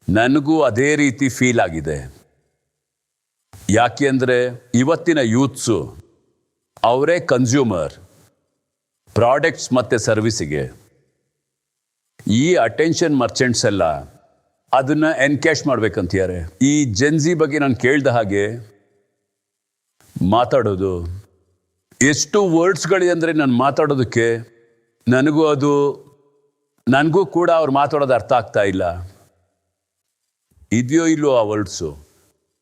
Speaker 2: ನನಗೂ ಅದೇ ರೀತಿ ಫೀಲ್ ಆಗಿದೆ. ಯಾಕೆಂದರೆ ಇವತ್ತಿನ ಯೂತ್ಸು ಅವರೇ ಕನ್ಸ್ಯೂಮರ್ ಪ್ರಾಡಕ್ಟ್ಸ್ ಮತ್ತು ಸರ್ವಿಸಿಗೆ. ಈ ಅಟೆನ್ಷನ್ ಮರ್ಚೆಂಟ್ಸ್ ಎಲ್ಲ ಅದನ್ನು ಎನ್ಕ್ಯಾಶ್ ಮಾಡ್ಬೇಕಂತಿದ್ದಾರೆ. ಈ ಜೆನ್ಜಿ ಬಗ್ಗೆ ನಾನು ಕೇಳ್ದ ಹಾಗೆ ಮಾತಾಡೋದು, ಎಷ್ಟು ವರ್ಡ್ಸ್ಗಳಿದೆ ಅಂದರೆ ನಾನು ಮಾತಾಡೋದಕ್ಕೆ ನನಗೂ ಕೂಡ ಅವ್ರು ಮಾತಾಡೋದು ಅರ್ಥ ಆಗ್ತಾ ಇಲ್ಲ. ಇದೆಯೋ ಇಲ್ಲೋ ಆ ವರ್ಡ್ಸು.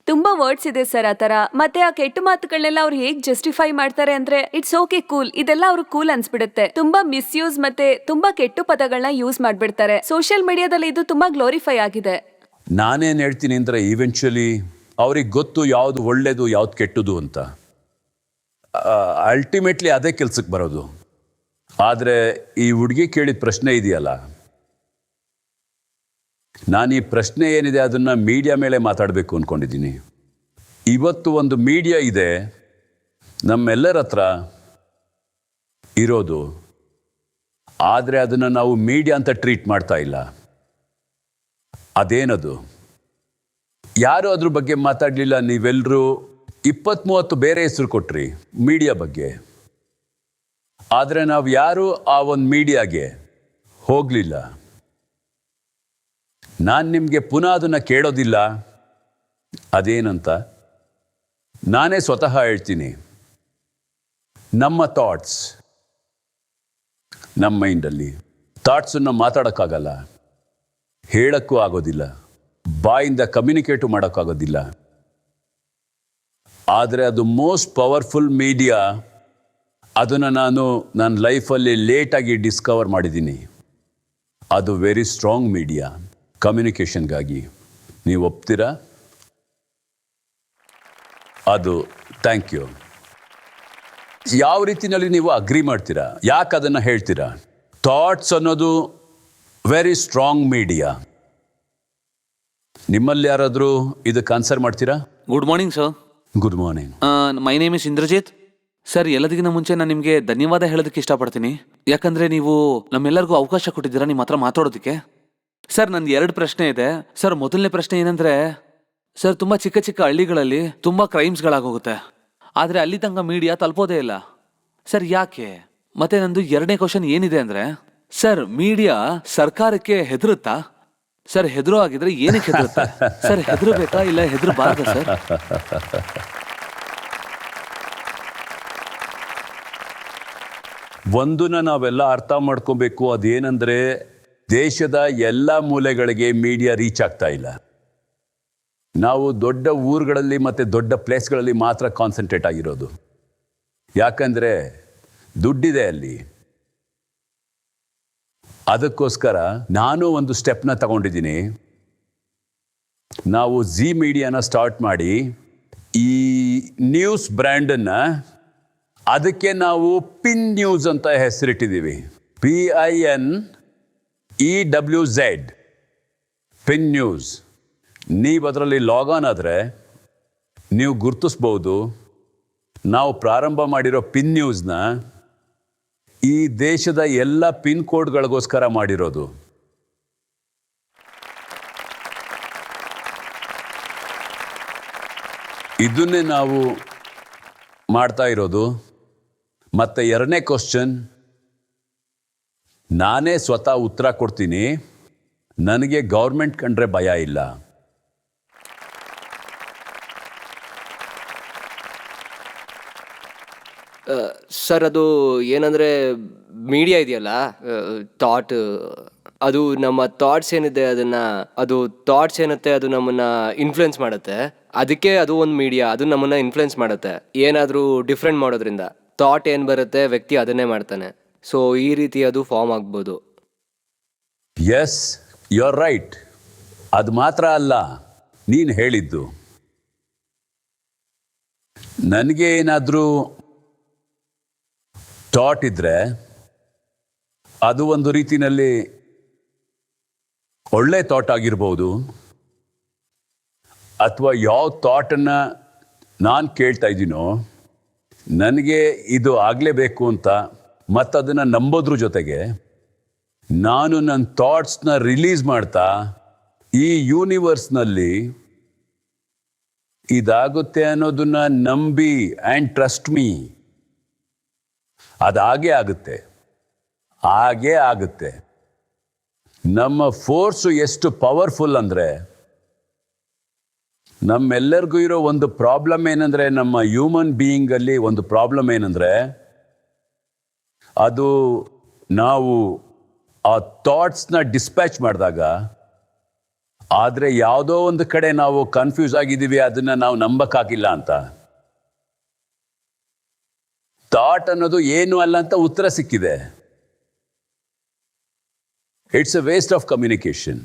Speaker 4: ತುಂಬಾ ವರ್ಡ್ಸ್ ಇದೆ ಸರ್ ಆ ಥರ. ಮತ್ತೆ ಆ ಕೆಟ್ಟ ಮಾತುಗಳನ್ನೆಲ್ಲ ಅವ್ರು ಹೇಗೆ ಜಸ್ಟಿಫೈ ಮಾಡ್ತಾರೆ ಅಂದ್ರೆ ಇಟ್ಸ್ ಓಕೆ ಕೂಲ್, ಇದೆಲ್ಲ ಅವ್ರು ಕೂಲ್ ಅನ್ಸ್ಬಿಡುತ್ತೆ. ತುಂಬಾ ಮಿಸ್ಯೂಸ್ ಮತ್ತೆ ತುಂಬಾ ಕೆಟ್ಟ ಪದಗಳನ್ನ ಯೂಸ್ ಮಾಡ್ಬಿಡ್ತಾರೆ. ಸೋಷಿಯಲ್ ಮೀಡಿಯಾದಲ್ಲಿ ಇದು ತುಂಬಾ ಗ್ಲೋರಿಫೈ ಆಗಿದೆ.
Speaker 2: ನಾನೇನು ಹೇಳ್ತೀನಿ ಅಂದರೆ ಇವೆಂಚುಲಿ ಅವ್ರಿಗೆ ಗೊತ್ತು ಯಾವುದು ಒಳ್ಳೇದು ಯಾವ್ದು ಕೆಟ್ಟದು ಅಂತ. ಅಲ್ಟಿಮೇಟ್ಲಿ ಅದೇ ಕೆಲ್ಸಕ್ಕೆ ಬರೋದು. ಆದರೆ ಈ ಹುಡುಗಿ ಕೇಳಿದ ಪ್ರಶ್ನೆ ಇದೆಯಲ್ಲ, ನಾನು ಈ ಪ್ರಶ್ನೆ ಏನಿದೆ ಅದನ್ನು ಮೀಡಿಯಾ ಮೇಲೆ ಮಾತಾಡಬೇಕು ಅಂದ್ಕೊಂಡಿದ್ದೀನಿ. ಇವತ್ತು ಒಂದು ಮೀಡಿಯಾ ಇದೆ ನಮ್ಮೆಲ್ಲರ ಹತ್ರ ಇರೋದು, ಆದರೆ ಅದನ್ನು ನಾವು ಮೀಡಿಯಾ ಅಂತ ಟ್ರೀಟ್ ಮಾಡ್ತಾ ಇಲ್ಲ. ಅದೇನದು? ಯಾರು ಅದ್ರ ಬಗ್ಗೆ ಮಾತಾಡಲಿಲ್ಲ. ನೀವೆಲ್ಲರೂ 20-30 ಬೇರೆ ಹೆಸರು ಕೊಟ್ರಿ ಮೀಡಿಯಾ ಬಗ್ಗೆ, ಆದರೆ ನಾವು ಯಾರು ಆ ಒಂದು ಮೀಡಿಯಾಗೆ ಹೋಗಲಿಲ್ಲ. ನಾನು ನಿಮಗೆ ಪುನಃ ಅದನ್ನು ಕೇಳೋದಿಲ್ಲ ಅದೇನಂತ. ನಾನೇ ಸ್ವತಃ ಹೇಳ್ತೀನಿ. ನಮ್ಮ ಥಾಟ್ಸ್ ನಮ್ಮ ಮೈಂಡಲ್ಲಿ ಥಾಟ್ಸನ್ನು ಮಾತಾಡೋಕ್ಕಾಗಲ್ಲ, ಹೇಳೋಕ್ಕೂ ಆಗೋದಿಲ್ಲ, ಬಾಯಿಂದ ಕಮ್ಯುನಿಕೇಟು ಮಾಡೋಕ್ಕಾಗೋದಿಲ್ಲ. ಆದರೆ ಅದು ಮೋಸ್ಟ್ ಪವರ್ಫುಲ್ ಮೀಡಿಯಾ. ಅದನ್ನು ನನ್ನ ಲೈಫಲ್ಲಿ ಲೇಟಾಗಿ ಡಿಸ್ಕವರ್ ಮಾಡಿದ್ದೀನಿ. ಅದು ವೆರಿ ಸ್ಟ್ರಾಂಗ್ ಮೀಡಿಯಾ ಕಮ್ಯುನಿಕೇಷನ್ಗಾಗಿ. ನೀವು ಒಪ್ತೀರಾ? ಅದು ಥ್ಯಾಂಕ್ ಯು. ಯಾವ ರೀತಿಯಲ್ಲಿ ನೀವು ಅಗ್ರಿ ಮಾಡ್ತೀರಾ? ಯಾಕೆ ಅದನ್ನು ಹೇಳ್ತೀರಾ? ಥಾಟ್ಸ್ ಅನ್ನೋದು ವೆರಿ ಸ್ಟ್ರಾಂಗ್ ಮೀಡಿಯಾ. ನಿಮ್ಮಲ್ಲಿ ಯಾರಾದರೂ ಇದಕ್ಕೆ ಆನ್ಸರ್ ಮಾಡ್ತೀರಾ?
Speaker 6: Good morning sir.
Speaker 2: Good morning.
Speaker 6: My name is Indrajit. Sir, ಎಲ್ಲದಕ್ಕಿಂತ ಮುಂಚೆ ನಾನು ನಿಮಗೆ ಧನ್ಯವಾದ ಹೇಳೋದಕ್ಕೆ ಇಷ್ಟಪಡ್ತೀನಿ. ಯಾಕಂದರೆ ನೀವು ನಮ್ಮೆಲ್ಲರಿಗೂ ಅವಕಾಶ ಕೊಟ್ಟಿದ್ದೀರಾ ನಿಮ್ಮ ಹತ್ರ ಮಾತಾಡೋದಕ್ಕೆ. ಸರ್, ನಂದು 2 ಪ್ರಶ್ನೆ ಇದೆ. ಸರ್, ಮೊದಲನೇ ಪ್ರಶ್ನೆ ಏನಂದರೆ, ಸರ್ ತುಂಬ ಚಿಕ್ಕ ಚಿಕ್ಕ ಹಳ್ಳಿಗಳಲ್ಲಿ ತುಂಬ ಕ್ರೈಮ್ಸ್ಗಳಾಗೋಗುತ್ತೆ, ಆದರೆ ಅಲ್ಲಿ ತನಕ ಮೀಡಿಯಾ ತಲುಪೋದೇ ಇಲ್ಲ. ಸರ್ ಯಾಕೆ? ಮತ್ತೆ ನಂದು 2ನೇ ಕ್ವಶನ್ ಏನಿದೆ ಅಂದರೆ, ಸರ್ ಮೀಡಿಯಾ ಸರ್ಕಾರಕ್ಕೆ ಹೆದರುತ್ತಾ? ಸರ್ ಹೆದರೋ ಆಗಿದ್ರೆ ಏನಕ್ಕೆ ಹೆದರುತ್ತೆ? ಸರ್ ಹೆದರಬೇಕಾ ಇಲ್ಲ ಹೆದರಬಾರ್ದ ಸರ್?
Speaker 2: ಒಂದನ್ನ ನಾವೆಲ್ಲ ಅರ್ಥ ಮಾಡ್ಕೋಬೇಕು, ಅದೇನೆಂದರೆ ದೇಶದ ಎಲ್ಲ ಮೂಲೆಗಳಿಗೆ ಮೀಡಿಯಾ ರೀಚ್ ಆಗ್ತಾ ಇಲ್ಲ. ನಾವು ದೊಡ್ಡ ಊರುಗಳಲ್ಲಿ ಮತ್ತು ದೊಡ್ಡ ಪ್ಲೇಸ್ಗಳಲ್ಲಿ ಮಾತ್ರ ಕಾನ್ಸಂಟ್ರೇಟ್ ಆಗಿರೋದು. ಯಾಕಂದರೆ ದುಡ್ಡಿದೆ ಅಲ್ಲಿ. ಅದಕ್ಕೋಸ್ಕರ ನಾನು ಒಂದು ಸ್ಟೆಪ್ನ ತಗೊಂಡಿದ್ದೀನಿ. ನಾವು ಝೀ ಮೀಡಿಯಾನ ಸ್ಟಾರ್ಟ್ ಮಾಡಿ ಈ ನ್ಯೂಸ್ ಬ್ರ್ಯಾಂಡನ್ನು ಅದಕ್ಕೆ ನಾವು ಪಿನ್ ನ್ಯೂಸ್ ಅಂತ ಹೆಸರಿಟ್ಟಿದ್ದೀವಿ. PINEWZ, pin news. ನೀವು ಅದರಲ್ಲಿ ಲಾಗಾನ್ ಆದರೆ ನೀವು ಗುರುತಿಸ್ಬೋದು ನಾವು ಪ್ರಾರಂಭ ಮಾಡಿರೋ ಪಿನ್ ನ್ಯೂಸ್ನ ಈ ದೇಶದ ಎಲ್ಲ ಪಿನ್ ಕೋಡ್ಗಳಿಗೋಸ್ಕರ ಮಾಡಿರೋದು. ಇದನ್ನೇ ನಾವು ಮಾಡ್ತಾ ಇರೋದು. ಮತ್ತು ಎರಡನೇ ಕ್ವಶನ್ ನಾನೇ ಸ್ವತಃ ಉತ್ತರ ಕೊಡ್ತೀನಿ. ನನಗೆ ಗೌರ್ಮೆಂಟ್ ಕಂಡ್ರೆ ಭಯ ಇಲ್ಲ.
Speaker 5: ಸರ್ ಅದು ಏನಂದರೆ ಮೀಡಿಯಾ ಇದೆಯಲ್ಲ, ಥಾಟ್, ಅದು ನಮ್ಮ ಥಾಟ್ಸ್ ಏನಿದೆ ಅದು ಥಾಟ್ಸ್ ಏನುತ್ತೆ ಅದು ನಮ್ಮನ್ನು ಇನ್ಫ್ಲುಯೆನ್ಸ್ ಮಾಡುತ್ತೆ. ಅದಕ್ಕೆ ಅದು ಒಂದು ಮೀಡಿಯಾ, ಅದು ನಮ್ಮನ್ನು ಇನ್ಫ್ಲುಯೆನ್ಸ್ ಮಾಡುತ್ತೆ. ಏನಾದರೂ ಡಿಫ್ರೆಂಟ್ ಮಾಡೋದ್ರಿಂದ ಥಾಟ್ ಏನು ಬರುತ್ತೆ ವ್ಯಕ್ತಿ ಅದನ್ನೇ ಮಾಡ್ತಾನೆ. ಸೊ ಈ ರೀತಿ ಅದು ಫಾರ್ಮ್ ಆಗ್ಬೋದು.
Speaker 2: Yes, you are right. ಅದು ಮಾತ್ರ ಅಲ್ಲ, ನೀನು ಹೇಳಿದ್ದು ನನಗೆ ಏನಾದರೂ ಥಾಟ್ ಇದ್ದರೆ ಅದು ಒಂದು ರೀತಿಯಲ್ಲಿ ಒಳ್ಳೆ ಥಾಟ್ ಆಗಿರ್ಬೋದು, ಅಥವಾ ಯಾವ ಥಾಟನ್ನು ನಾನು ಕೇಳ್ತಾ ಇದ್ದೀನೋ ನನಗೆ ಇದು ಆಗಲೇಬೇಕು ಅಂತ ಮತ್ತು ಅದನ್ನು ನಂಬೋದ್ರ ಜೊತೆಗೆ ನಾನು ನನ್ನ ಥಾಟ್ಸ್ನ ರಿಲೀಸ್ ಮಾಡ್ತಾ ಈ ಯೂನಿವರ್ಸ್ನಲ್ಲಿ ಇದಾಗುತ್ತೆ ಅನ್ನೋದನ್ನು ನಂಬಿ ಆ್ಯಂಡ್ ಟ್ರಸ್ಟ್ ಮೀ, ಅದಾಗೇ ಆಗುತ್ತೆ, ಹಾಗೇ ಆಗುತ್ತೆ. ನಮ್ಮ ಫೋರ್ಸು ಎಷ್ಟು ಪವರ್ಫುಲ್ ಅಂದರೆ, ನಮ್ಮೆಲ್ಲರಿಗೂ ಇರೋ ಒಂದು ಪ್ರಾಬ್ಲಮ್ ಏನಂದರೆ, ನಮ್ಮ ಹ್ಯೂಮನ್ ಬೀಯಿಂಗಲ್ಲಿ ಒಂದು ಪ್ರಾಬ್ಲಮ್ ಏನಂದರೆ, ಅದು ನಾವು ಆ ಥಾಟ್ಸ್ನ ಡಿಸ್ಪ್ಯಾಚ್ ಮಾಡಿದಾಗ ಆದರೆ ಯಾವುದೋ ಒಂದು ಕಡೆ ನಾವು ಕನ್ಫ್ಯೂಸ್ ಆಗಿದ್ದೀವಿ, ಅದನ್ನು ನಾವು ನಂಬಕ್ಕಾಗಿಲ್ಲ ಅಂತ. ಥಾಟ್ ಅನ್ನೋದು ಏನು ಅಲ್ಲ ಅಂತ ಉತ್ತರ ಸಿಕ್ಕಿದೆ. It's a waste of communication.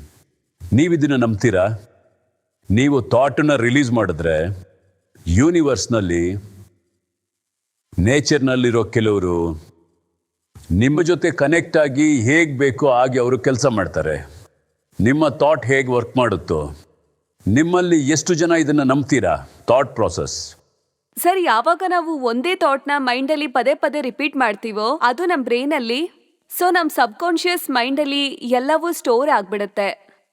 Speaker 2: ನೀವಿದನ್ನು ನಂಬ್ತೀರಾ? ನೀವು ಥಾಟನ್ನು ರಿಲೀಸ್ ಮಾಡಿದ್ರೆ ಯೂನಿವರ್ಸ್ನಲ್ಲಿ, ನೇಚರ್ನಲ್ಲಿರೋ ಕೆಲವರು ನಿಮ್ಮ ಜೊತೆ ಕನೆಕ್ಟ್ ಆಗಿ ಹೇಗೆ ಬೇಕೋ ಹಾಗೆ ಅವರು ಕೆಲಸ ಮಾಡ್ತಾರೆ. ನಿಮ್ಮ ಥಾಟ್ ಹೇಗೆ ವರ್ಕ್ ಮಾಡುತ್ತೋ, ನಿಮ್ಮಲ್ಲಿ ಎಷ್ಟು ಜನ ಇದನ್ನು ನಂಬ್ತೀರಾ? Thought process.
Speaker 4: ಸರ್, ಯಾವಾಗ ನಾವು ಒಂದೇ ಥಾಟ್ನ ಮೈಂಡಲ್ಲಿ ಪದೇ ಪದೇ ರಿಪೀಟ್ ಮಾಡ್ತೀವೋ ಅದು ನಮ್ಮ ಬ್ರೈನಲ್ಲಿ, ಸೊ ನಮ್ಮ ಸಬ್ಕಾನ್ಷಿಯಸ್ ಮೈಂಡಲ್ಲಿ ಎಲ್ಲವೂ ಸ್ಟೋರ್ ಆಗಿಬಿಡುತ್ತೆ.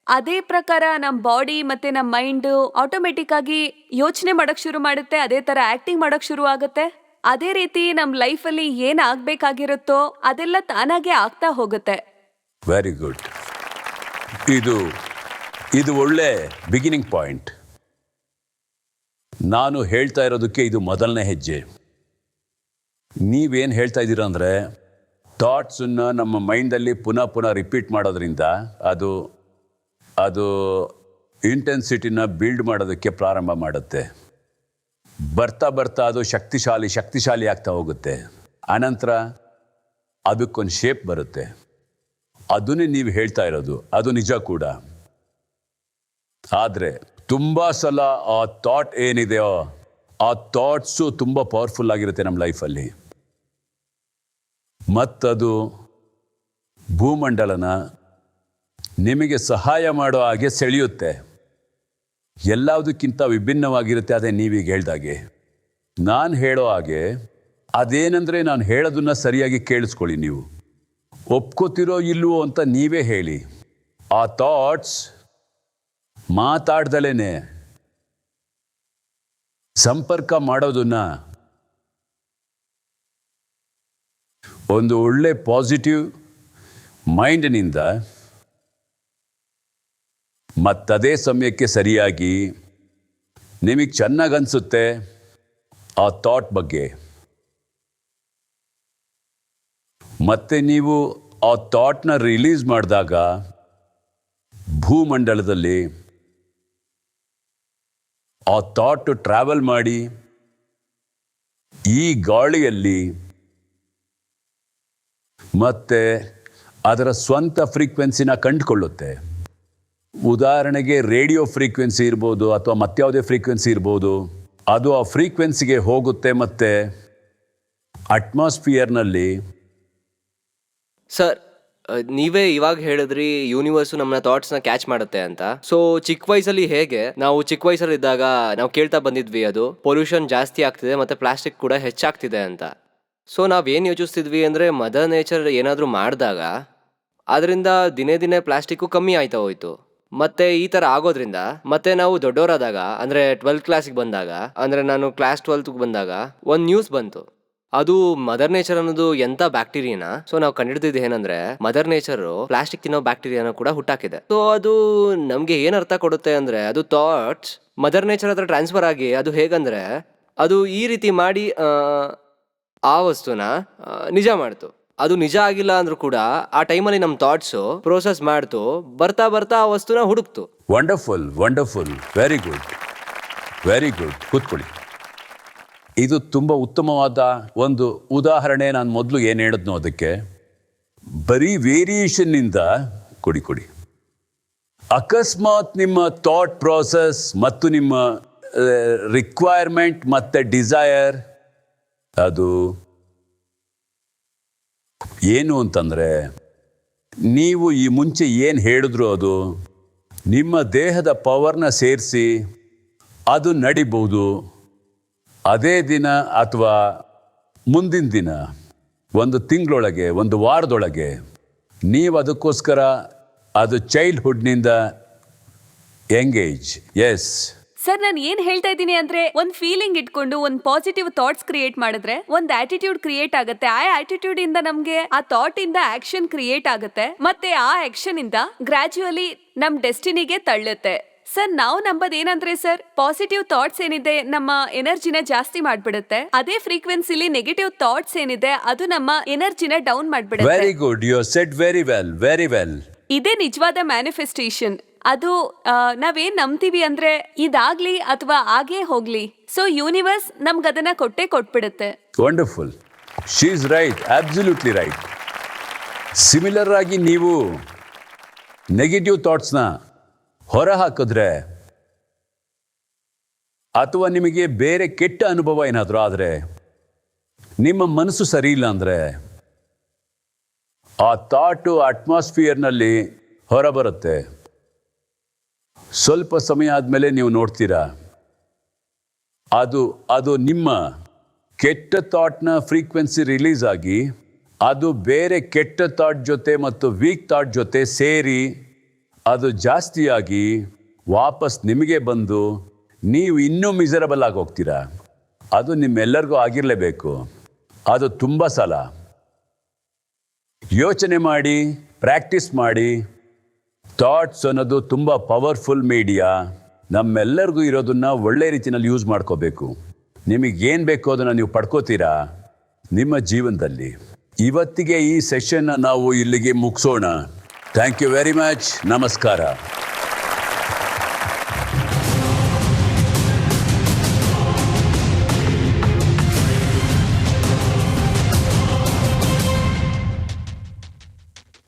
Speaker 4: ಅದೇ ಪ್ರಕಾರ ನಮ್ಮ ಬಾಡಿ ಮತ್ತು ನಮ್ಮ ಮೈಂಡು ಆಟೋಮೆಟಿಕ್ ಆಗಿ ಯೋಚನೆ ಮಾಡೋಕ್ಕೆ ಶುರು ಮಾಡುತ್ತೆ, ಅದೇ ಥರ ಆ್ಯಕ್ಟಿಂಗ್ ಮಾಡೋಕ್ಕೆ ಶುರು ಆಗುತ್ತೆ. ಅದೇ ರೀತಿ ನಮ್ಮ ಲೈಫಲ್ಲಿ ಏನು ಆಗಬೇಕಾಗಿರುತ್ತೋ ಅದೆಲ್ಲ ತಾನಾಗೆ ಆಗ್ತಾ ಹೋಗುತ್ತೆ.
Speaker 2: Very good. ಇದು ಒಳ್ಳೆ ಬಿಗಿನಿಂಗ್ ಪಾಯಿಂಟ್. ನಾನು ಹೇಳ್ತಾ ಇರೋದಕ್ಕೆ ಇದು ಮೊದಲನೇ ಹೆಜ್ಜೆ. ನೀವೇನು ಹೇಳ್ತಾ ಇದ್ದೀರಾ ಅಂದರೆ, ಥಾಟ್ಸನ್ನು ನಮ್ಮ ಮೈಂಡಲ್ಲಿ ಪುನಃ ಪುನಃ ರಿಪೀಟ್ ಮಾಡೋದ್ರಿಂದ ಅದು ಇಂಟೆನ್ಸಿಟಿನ ಬಿಲ್ಡ್ ಮಾಡೋದಕ್ಕೆ ಪ್ರಾರಂಭ ಮಾಡುತ್ತೆ. ಬರ್ತಾ ಬರ್ತಾ ಅದು ಶಕ್ತಿಶಾಲಿ ಆಗ್ತಾ ಹೋಗುತ್ತೆ. ಆನಂತರ ಅದಕ್ಕೊಂದು ಶೇಪ್ ಬರುತ್ತೆ. ಅದನ್ನೇ ನೀವು ಹೇಳ್ತಾ ಇರೋದು, ಅದು ನಿಜ ಕೂಡ. ಆದರೆ ತುಂಬ ಸಲ ಆ ಥಾಟ್ ಏನಿದೆಯೋ ಆ ಥಾಟ್ಸು ತುಂಬ ಪವರ್ಫುಲ್ ಆಗಿರುತ್ತೆ ನಮ್ಮ ಲೈಫಲ್ಲಿ. ಮತ್ತದು ಭೂಮಂಡಲನ ನಿಮಗೆ ಸಹಾಯ ಮಾಡೋ ಹಾಗೆ ಸೆಳೆಯುತ್ತೆ. ಎಲ್ಲದಕ್ಕಿಂತ ವಿಭಿನ್ನವಾಗಿರುತ್ತೆ. ಅದೇ ನೀವೀಗ ಹೇಳ್ದಾಗೆ, ನಾನು ಹೇಳೋ ಹಾಗೆ ಅದೇನೆಂದರೆ, ನಾನು ಹೇಳೋದನ್ನು ಸರಿಯಾಗಿ ಕೇಳಿಸ್ಕೊಳ್ಳಿ. ನೀವು ಒಪ್ಕೋತಿರೋ ಇಲ್ವೋ ಅಂತ ನೀವೇ ಹೇಳಿ. ಆ ಥಾಟ್ಸ್ ಮಾತಾಡ್ದಲೇ ಸಂಪರ್ಕ ಮಾಡೋದನ್ನ ಒಂದು ಒಳ್ಳೆ ಪಾಸಿಟಿವ್ ಮೈಂಡ್ನಿಂದ ಮತ್ತದೇ ಸಮಯಕ್ಕೆ ಸರಿಯಾಗಿ ನಿಮಗೆ ಚೆನ್ನಾಗಿ ಅನಿಸುತ್ತೆ ಆ ಥಾಟ್ ಬಗ್ಗೆ ಮತ್ತೆ ನೀವು ಆ ಥಾಟ್ನ ರಿಲೀಸ್ ಮಾಡಿದಾಗ ಭೂಮಂಡಲದಲ್ಲಿ ಆ ಥಾಟ್ ಟ್ರಾವೆಲ್ ಮಾಡಿ ಈ ಗಾಳಿಯಲ್ಲಿ ಮತ್ತೆ ಅದರ ಸ್ವಂತ ಫ್ರೀಕ್ವೆನ್ಸಿನ ಕಂಡುಕೊಳ್ಳುತ್ತೆ. ಉದಾಹರಣೆಗೆ ರೇಡಿಯೋ ಫ್ರೀಕ್ವೆನ್ಸಿ ಇರ್ಬೋದು ಅಥವಾ ಮತ್ಯಾವುದೇ ಫ್ರೀಕ್ವೆನ್ಸಿ ಇರ್ಬೋದು. ಅದು ಆ ಫ್ರೀಕ್ವೆನ್ಸಿಗೆ ಹೋಗುತ್ತೆ ಮತ್ತು ಅಟ್ಮಾಸ್ಫಿಯರ್ನಲ್ಲಿ.
Speaker 5: ಸರ್ ನೀವೇ ಇವಾಗ ಹೇಳಿದ್ರಿ ಯೂನಿವರ್ಸು ನಮ್ಮನ್ನ ಥಾಟ್ಸ್ನ ಕ್ಯಾಚ್ ಮಾಡುತ್ತೆ ಅಂತ. ಸೊ ಚಿಕ್ಕ ವಯಸ್ಸಲ್ಲಿ ಹೇಗೆ ನಾವು ಚಿಕ್ಕ ವಯಸ್ಸಲ್ಲಿ ಇದ್ದಾಗ ನಾವು ಕೇಳ್ತಾ ಬಂದಿದ್ವಿ, ಅದು ಪೊಲ್ಯೂಷನ್ ಜಾಸ್ತಿ ಆಗ್ತಿದೆ ಮತ್ತು ಪ್ಲಾಸ್ಟಿಕ್ ಕೂಡ ಹೆಚ್ಚಾಗ್ತಿದೆ ಅಂತ. ಸೊ ನಾವೇನು ಯೋಚಿಸ್ತಿದ್ವಿ ಅಂದರೆ ಮದರ್ ನೇಚರ್ ಏನಾದರೂ ಮಾಡಿದಾಗ ಅದರಿಂದ ದಿನೇ ದಿನೇ ಪ್ಲಾಸ್ಟಿಕ್ಕು ಕಮ್ಮಿ ಆಯ್ತಾ ಹೋಯ್ತು. ಮತ್ತೆ ಈ ಥರ ಆಗೋದ್ರಿಂದ ಮತ್ತೆ ನಾವು ದೊಡ್ಡವರಾದಾಗ ಅಂದರೆ 12th ಕ್ಲಾಸಿಗೆ ಬಂದಾಗ, ಅಂದರೆ ನಾನು ಕ್ಲಾಸ್ 12ಗೆ ಬಂದಾಗ ಒಂದು ನ್ಯೂಸ್ ಬಂತು. ಅದು ಮದರ್ ನೇಚರ್ ಅನ್ನೋದು ಎಂಥ ಬ್ಯಾಕ್ಟೀರಿಯಾನ. ಸೊ ನಾವು ಕಂಡಿಡ್ದಿದ್ದು ಏನಂದ್ರೆ ಮದರ್ ನೇಚರು ಪ್ಲಾಸ್ಟಿಕ್ ತಿನ್ನೋ ಬ್ಯಾಕ್ಟೀರಿಯಾನ ಕೂಡ ಹುಟ್ಟಾಕಿದೆ. ಸೊ ಅದು ನಮಗೆ ಏನು ಅರ್ಥ ಕೊಡುತ್ತೆ ಅಂದರೆ ಅದು ಥಾಟ್ಸ್ ಮದರ್ ನೇಚರ್ ಹತ್ರ ಟ್ರಾನ್ಸ್ಫರ್ ಆಗಿ ಅದು ಹೇಗಂದ್ರೆ ಅದು ಈ ರೀತಿ ಮಾಡಿ ಆ ವಸ್ತುನ ನಿಜ ಮಾಡ್ತು. ಅದು ನಿಜ ಆಗಿಲ್ಲ ಅಂದ್ರೂ ಕೂಡ ಆ ಟೈಮಲ್ಲಿ ನಮ್ಮ ಥಾಟ್ಸು ಪ್ರೋಸೆಸ್ ಮಾಡ್ತು, ಬರ್ತಾ ಬರ್ತಾ ಆ ವಸ್ತುನ ಹುಡುಕ್ತು.
Speaker 2: Wonderful wonderful, very good very good. ಕೂತ್ಕೊಳ್ಳಿ. ಇದು ತುಂಬ ಉತ್ತಮವಾದ ಒಂದು ಉದಾಹರಣೆ. ನಾನು ಮೊದಲು ಏನು ಹೇಳಿದ್ನೋ ಅದಕ್ಕೆ ಬರೀ ವೇರಿಯೇಷನ್ನಿಂದ ಕೊಡಿ. ಅಕಸ್ಮಾತ್ ನಿಮ್ಮ ಥಾಟ್ ಪ್ರಾಸೆಸ್ ಮತ್ತು ನಿಮ್ಮ ರಿಕ್ವೈರ್ಮೆಂಟ್ ಮತ್ತು ಡಿಸೈರ್ ಅದು ಏನು ಅಂತಂದರೆ, ನೀವು ಈ ಮುಂಚೆ ಏನು ಹೇಳಿದ್ರು ಅದು ನಿಮ್ಮ ದೇಹದ ಪವರ್ನ ಸೇರಿಸಿ ಅದು ನಡಿಬೋದು. ಅದೇ ದಿನ ಅಥವಾ ಮುಂದಿನ ದಿನ, ಒಂದು ತಿಂಗಳೊಳಗೆ, ಒಂದು ವಾರದೊಳಗೆ ನೀವು ಅದಕ್ಕೋಸ್ಕರ ಅದು ಚೈಲ್ಡ್ಹುಡ್ನಿಂದ ಎಂಗೇಜ್. ಎಸ್
Speaker 4: ಸರ್, ನಾನು ಏನ್ ಹೇಳ್ತಾ ಇದ್ದೀನಿ ಅಂದ್ರೆ ಒಂದ್ ಫೀಲಿಂಗ್ ಇಟ್ಕೊಂಡು ಒಂದ್ ಪಾಸಿಟಿವ್ ಥಾಟ್ಸ್ ಕ್ರಿಯೇಟ್ ಮಾಡಿದ್ರೆ ಒಂದ್ ಆಟಿಟ್ಯೂಡ್ ಕ್ರಿಯೇಟ್ ಆಗುತ್ತೆ. ಆ ಆಟಿಟ್ಯೂಡ್ ಇಂದ ನಮ್ಗೆ ಆ ಥಾಟ್ ಇಂದ ಆಕ್ಷನ್ ಕ್ರಿಯೇಟ್ ಆಗುತ್ತೆ. ಮತ್ತೆ ಆ ಆಕ್ಷನ್ ಇಂದ ಗ್ರಾಜುಯಲಿ ನಮ್ ಡೆಸ್ಟಿನಿಗೆ ತಳ್ಳುತ್ತೆ. ಸರ್, ನಾವು ನಂಬದ್ ಏನಂದ್ರೆ ಸರ್, ಪಾಸಿಟಿವ್ ಥಾಟ್ಸ್ ಏನಿದೆ ನಮ್ಮ ಎನರ್ಜಿನ ಜಾಸ್ತಿ ಮಾಡ್ಬಿಡುತ್ತೆ. ಅದೇ ಫ್ರೀಕ್ವೆನ್ಸಿಲಿ ನೆಗೆಟಿವ್ ಥಾಟ್ಸ್ ಏನಿದೆ ಅದು ನಮ್ಮ ಎನರ್ಜಿನ ಡೌನ್ ಮಾಡ್ಬಿಡುತ್ತೆ.
Speaker 2: Very good, you said very well, very well.
Speaker 4: ಇದೇ ನಿಜವಾದ ಮ್ಯಾನಿಫೆಸ್ಟೇಷನ್. ಅದು ನಾವೇನ್ ನಂಬ್ತೀವಿ ಅಂದ್ರೆ ಇದಾಗ್ಲಿ ಅಥವಾ ಆಗೇ ಹೋಗ್ಲಿ, ಸೊ ಯೂನಿವರ್ಸ್ ನಮ್ಗದನ್ನ ಕೊಟ್ಬಿಡುತ್ತೆ.
Speaker 2: Wonderful, she is right, absolutely right. Similar ಆಗಿ ನೀವು ನೆಗೆಟಿವ್ ಥಾಟ್ಸ್ನ ಹೊರ ಹಾಕಿದ್ರೆ ಅಥವಾ ನಿಮಗೆ ಬೇರೆ ಕೆಟ್ಟ ಅನುಭವ ಏನಾದರೂ ಆದರೆ, ನಿಮ್ಮ ಮನಸ್ಸು ಸರಿ ಇಲ್ಲ ಅಂದರೆ ಆ ಥಾಟು ಅಟ್ಮಾಸ್ಫಿಯರ್ನಲ್ಲಿ ಹೊರಬರುತ್ತೆ. ಸ್ವಲ್ಪ ಸಮಯ ಆದಮೇಲೆ ನೀವು ನೋಡ್ತೀರಾ ಅದು ನಿಮ್ಮ ಕೆಟ್ಟ ಥಾಟ್ನ ಫ್ರೀಕ್ವೆನ್ಸಿ ರಿಲೀಸ್ ಆಗಿ ಅದು ಬೇರೆ ಕೆಟ್ಟ ಥಾಟ್ ಜೊತೆ ಮತ್ತು ವೀಕ್ ಥಾಟ್ ಜೊತೆ ಸೇರಿ ಅದು ಜಾಸ್ತಿಯಾಗಿ ವಾಪಸ್ ನಿಮಗೆ ಬಂದು ನೀವು ಇನ್ನೂ ಮಿಸರಬಲ್ ಆಗಿ ಹೋಗ್ತೀರಾ. ಅದು ನಿಮ್ಮೆಲ್ಲರಿಗೂ ಆಗಿರಲೇಬೇಕು. ಅದು ತುಂಬ ಸಲ ಯೋಚನೆ ಮಾಡಿ, ಪ್ರಾಕ್ಟೀಸ್ ಮಾಡಿ. ಥಾಟ್ಸ್ ಅನ್ನೋದು ತುಂಬ ಪವರ್ಫುಲ್ ಮೀಡಿಯಾ. ನಮ್ಮೆಲ್ಲರಿಗೂ ಇರೋದನ್ನು ಒಳ್ಳೆ ರೀತಿಯಲ್ಲಿ ಯೂಸ್ ಮಾಡ್ಕೋಬೇಕು. ನಿಮಗೇನು ಬೇಕೋ ಅದನ್ನು ನೀವು ಪಡ್ಕೋತೀರಾ ನಿಮ್ಮ ಜೀವನದಲ್ಲಿ. ಇವತ್ತಿಗೆ ಈ ಸೆಷನ್ನ ನಾವು ಇಲ್ಲಿಗೆ ಮುಗಿಸೋಣ. Thank you very much. ನಮಸ್ಕಾರ.